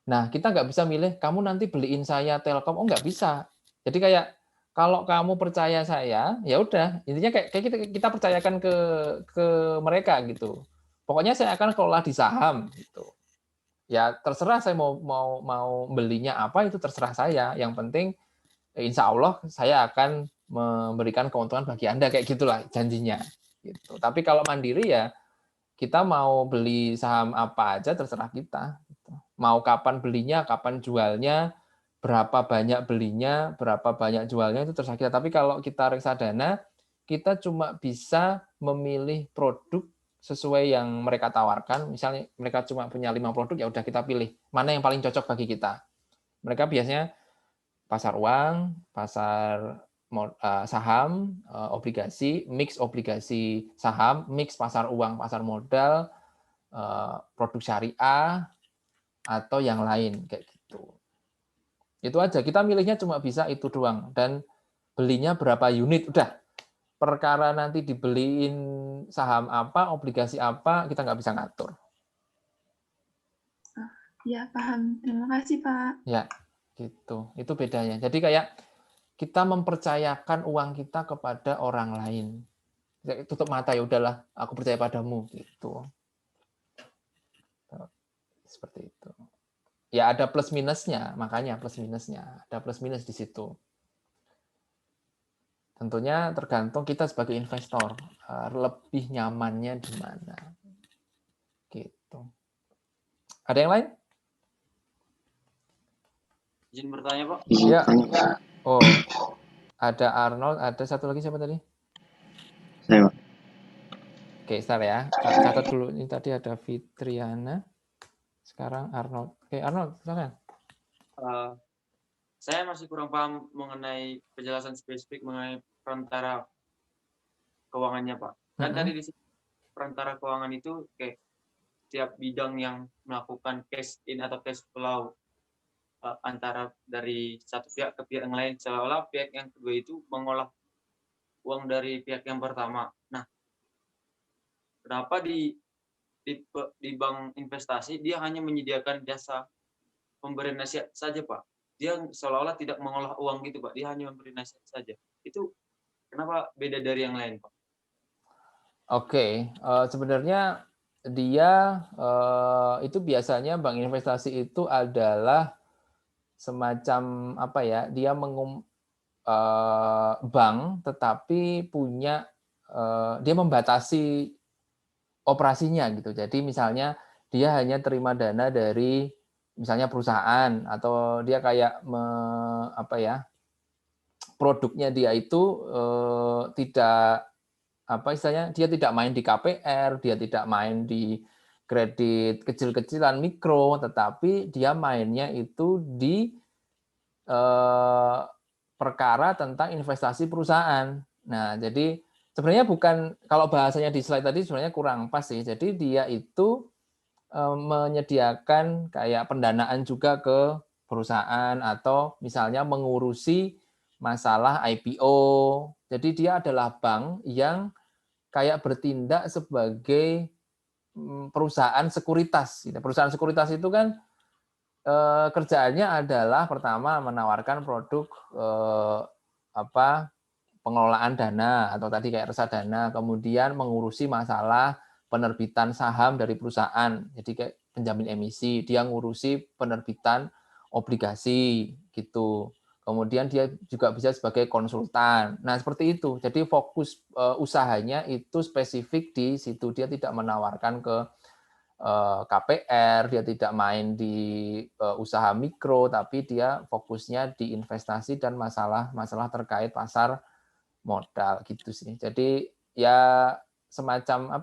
Speaker 1: Nah, kita nggak bisa milih kamu nanti beliin saya Telkom. Oh, nggak bisa. Jadi kayak kalau kamu percaya saya, ya udah. Intinya kayak kita percayakan ke mereka gitu. Pokoknya saya akan kelola di saham gitu. Ya terserah saya mau belinya apa, itu terserah saya. Yang penting insya Allah saya akan memberikan keuntungan bagi Anda, kayak gitulah janjinya gitu. Tapi kalau mandiri ya kita mau beli saham apa aja terserah kita. Mau kapan belinya, kapan jualnya, berapa banyak belinya, berapa banyak jualnya, itu terserah kita. Tapi kalau kita reksadana, kita cuma bisa memilih produk sesuai yang mereka tawarkan. Misalnya mereka cuma punya 5 produk, ya udah kita pilih mana yang paling cocok bagi kita. Mereka biasanya pasar uang, pasar saham, obligasi, mix obligasi saham, mix pasar uang, pasar modal, produk syariah, atau yang lain kayak gitu. Itu aja, kita milihnya cuma bisa itu doang, dan belinya berapa unit, udah. Perkara nanti dibeliin saham apa, obligasi apa, kita nggak bisa ngatur.
Speaker 4: Ya, paham. Terima kasih, Pak.
Speaker 1: Ya, gitu. Itu bedanya. Jadi kayak kita mempercayakan uang kita kepada orang lain. Tutup mata, ya udahlah, aku percaya padamu, gitu. Seperti itu. Ya ada plus minusnya, makanya plus minusnya. Ada plus minus di situ. Tentunya tergantung kita sebagai investor, lebih nyamannya di mana. Gitu. Ada yang lain?
Speaker 5: Izin bertanya, Pak.
Speaker 1: Ya. Oh, ada Arnold, ada satu lagi siapa tadi?
Speaker 6: Saya, Pak.
Speaker 1: Oke, sebentar ya. Catat dulu. Ini tadi ada Fitriana. Sekarang Arnold. Oke, Arnold, silakan.
Speaker 5: Saya masih kurang paham mengenai penjelasan spesifik mengenai perantara keuangannya, Pak. Kan tadi di sini perantara keuangan itu kayak setiap bidang yang melakukan cash in atau cash flow antara dari satu pihak ke pihak yang lain, seolah-olah pihak yang kedua itu mengolah uang dari pihak yang pertama. Nah, kenapa di bank investasi dia hanya menyediakan jasa pemberi nasihat saja, Pak? Dia seolah-olah tidak mengolah uang gitu, Pak. Dia hanya memberi nasihat saja. Itu kenapa beda dari yang lain, Pak?
Speaker 1: Oke, sebenarnya dia itu biasanya bank investasi itu adalah semacam apa ya? Dia bank tetapi punya dia membatasi operasinya gitu. Jadi misalnya dia hanya terima dana dari misalnya perusahaan, atau dia kayak produknya dia itu tidak istilahnya, dia tidak main di KPR, dia tidak main di kredit kecil-kecilan mikro, tetapi dia mainnya itu di perkara tentang investasi perusahaan. Nah, jadi sebenarnya bukan, kalau bahasanya di slide tadi sebenarnya kurang pas sih. Jadi dia itu menyediakan kayak pendanaan juga ke perusahaan, atau misalnya mengurusi masalah IPO. Jadi dia adalah bank yang kayak bertindak sebagai perusahaan sekuritas. Perusahaan sekuritas itu kan kerjaannya adalah pertama menawarkan produk pengelolaan dana atau tadi kayak reksadana, kemudian mengurusi masalah penerbitan saham dari perusahaan. Jadi kayak penjamin emisi, dia ngurusi penerbitan obligasi gitu. Kemudian dia juga bisa sebagai konsultan. Nah, seperti itu. Jadi fokus usahanya itu spesifik di situ. Dia tidak menawarkan ke KPR, dia tidak main di usaha mikro, tapi dia fokusnya di investasi dan masalah terkait pasar modal gitu sih. Jadi ya semacam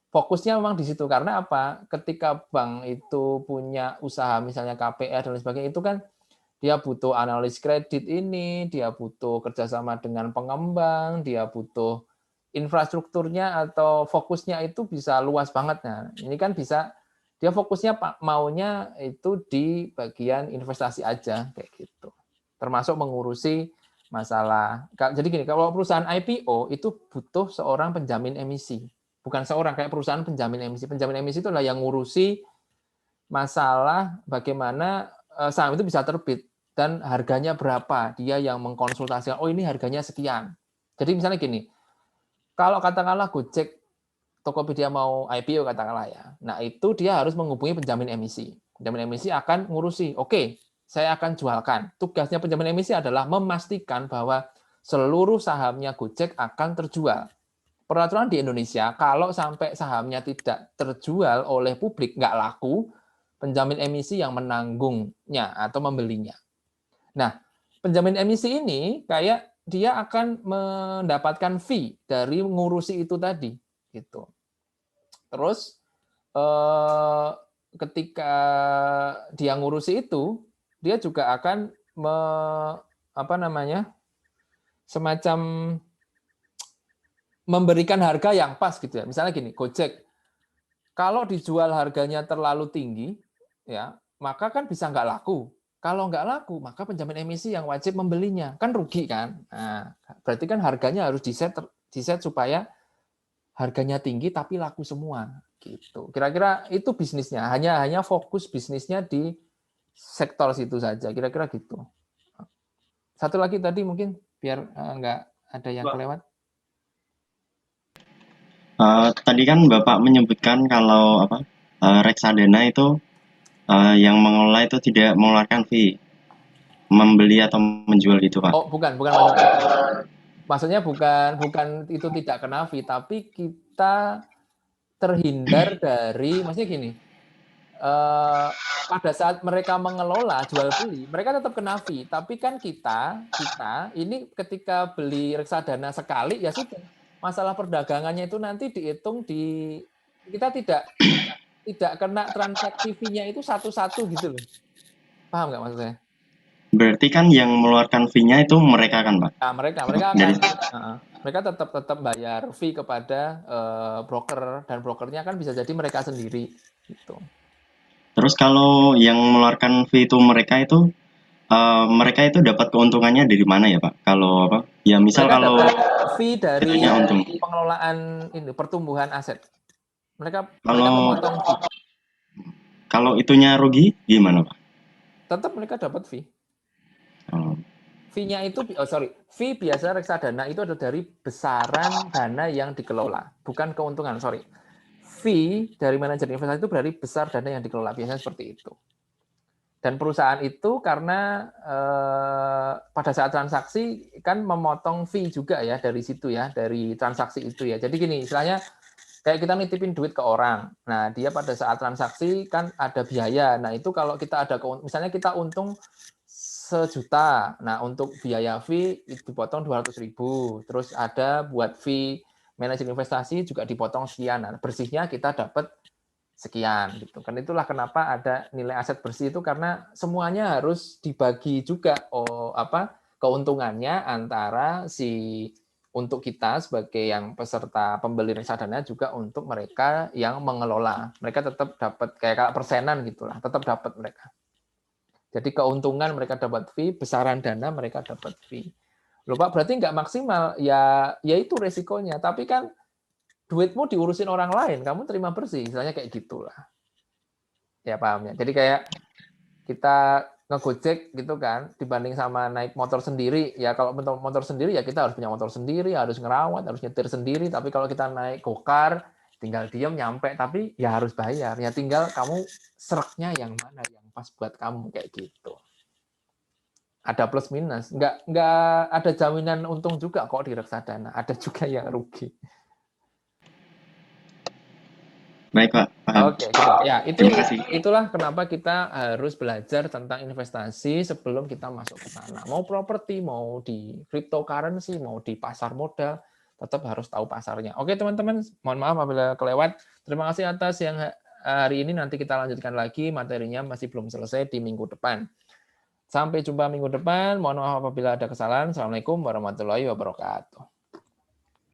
Speaker 1: fokusnya memang di situ. Karena apa? Ketika bank itu punya usaha misalnya KPR dan lain sebagainya, itu kan dia butuh analis kredit ini, dia butuh kerjasama dengan pengembang, dia butuh infrastrukturnya atau fokusnya itu bisa luas banget. Nah, ini kan bisa dia fokusnya maunya itu di bagian investasi aja kayak gitu. Termasuk mengurusi masalah. Jadi gini, kalau perusahaan IPO itu butuh seorang penjamin emisi. Bukan seorang, kayak perusahaan penjamin emisi. Penjamin emisi itu adalah yang ngurusi masalah bagaimana saham itu bisa terbit dan harganya berapa. Dia yang mengkonsultasikan, oh ini harganya sekian. Jadi misalnya gini, kalau katakanlah Gojek, Tokopedia mau IPO katakanlah ya. Nah, itu dia harus menghubungi penjamin emisi. Penjamin emisi akan ngurusi, oke, saya akan jualkan. Tugasnya penjamin emisi adalah memastikan bahwa seluruh sahamnya Gojek akan terjual. Peraturan di Indonesia, kalau sampai sahamnya tidak terjual oleh publik, nggak laku, penjamin emisi yang menanggungnya atau membelinya. Nah, penjamin emisi ini kayak dia akan mendapatkan fee dari ngurusi itu tadi, gitu. Terus ketika dia ngurusi itu, dia juga akan semacam memberikan harga yang pas gitu ya. Misalnya gini, Gojek, kalau dijual harganya terlalu tinggi, ya maka kan bisa nggak laku. Kalau nggak laku, maka penjamin emisi yang wajib membelinya. Kan rugi kan? Nah, berarti kan harganya harus diset supaya harganya tinggi tapi laku semua. Gitu. Kira-kira itu bisnisnya. Hanya fokus bisnisnya di sektor situ saja. Kira-kira gitu. Satu lagi tadi mungkin biar nggak ada yang kelewat.
Speaker 6: Tadi kan Bapak menyebutkan kalau reksadana itu yang mengelola itu tidak mengeluarkan fee, membeli atau menjual itu, Pak.
Speaker 1: Oh, bukan. Maksudnya bukan itu tidak kena fee, tapi kita terhindar dari, maksudnya gini, pada saat mereka mengelola jual beli, mereka tetap kena fee, tapi kan kita ini ketika beli reksadana sekali ya sudah, masalah perdagangannya itu nanti dihitung kita tidak kena transaksi fee-nya itu satu-satu gitu loh. Paham nggak maksud saya?
Speaker 6: Berarti kan yang mengeluarkan fee-nya itu mereka kan, Pak?
Speaker 1: Nah, mereka akan mereka tetap bayar fee kepada broker, dan brokernya kan bisa jadi mereka sendiri gitu.
Speaker 6: Terus kalau yang mengeluarkan fee itu mereka itu dapat keuntungannya dari mana ya, Pak? Kalau ya misal
Speaker 1: mereka
Speaker 6: kalau
Speaker 1: dapat fee dari
Speaker 6: untung.
Speaker 1: pengelolaan ini pertumbuhan aset. Mereka
Speaker 6: Kalau
Speaker 1: memotong fee.
Speaker 6: Kalau itunya rugi gimana, Pak?
Speaker 1: Tetap mereka dapat fee.
Speaker 6: Oh.
Speaker 1: Fee-nya itu fee biasa reksadana itu adalah dari besaran dana yang dikelola, bukan keuntungan, Fee dari manajer investasi itu dari besar dana yang dikelola, biasanya seperti itu. Dan perusahaan itu karena pada saat transaksi kan memotong fee juga ya dari situ ya, dari transaksi itu ya. Jadi gini, istilahnya kayak kita nitipin duit ke orang. Nah, dia pada saat transaksi kan ada biaya. Nah, itu kalau kita ada misalnya kita untung 1 juta. Nah, untuk biaya fee itu dipotong 200.000. Terus ada buat fee manajer investasi juga dipotong sekian. Nah, bersihnya kita dapat sekian gitu. Kan itulah kenapa ada nilai aset bersih itu, karena semuanya harus dibagi juga keuntungannya antara untuk kita sebagai yang peserta pembeli reksadana, juga untuk mereka yang mengelola. Mereka tetap dapat kayak persenan gitulah, tetap dapat mereka. Jadi keuntungan mereka dapat fee, besaran dana mereka dapat fee. Loh Pak, berarti nggak maksimal. Ya itu resikonya. Tapi kan duitmu diurusin orang lain, kamu terima bersih. Misalnya kayak gitulah. Ya paham ya. Jadi kayak kita ngegojek gitu kan, dibanding sama naik motor sendiri. Ya kalau motor sendiri ya kita harus punya motor sendiri, harus ngerawat, harus nyetir sendiri. Tapi kalau kita naik gokar, tinggal diem nyampe, tapi ya harus bayar. Ya tinggal kamu sereknya yang mana yang pas buat kamu kayak gitu. Ada plus minus, nggak ada jaminan untung juga kok di reksadana, ada juga yang rugi.
Speaker 6: Baik Pak, paham.
Speaker 1: Oke, gitu. Ya
Speaker 6: Terima kasih.
Speaker 1: itulah kenapa kita harus belajar tentang investasi sebelum kita masuk ke sana. Mau properti, mau di cryptocurrency, mau di pasar modal, tetap harus tahu pasarnya. Oke teman-teman, mohon maaf apabila kelewat. Terima kasih atas yang hari ini, nanti kita lanjutkan lagi, materinya masih belum selesai di minggu depan. Sampai jumpa minggu depan. Mohon maaf apabila ada kesalahan. Assalamualaikum warahmatullahi wabarakatuh.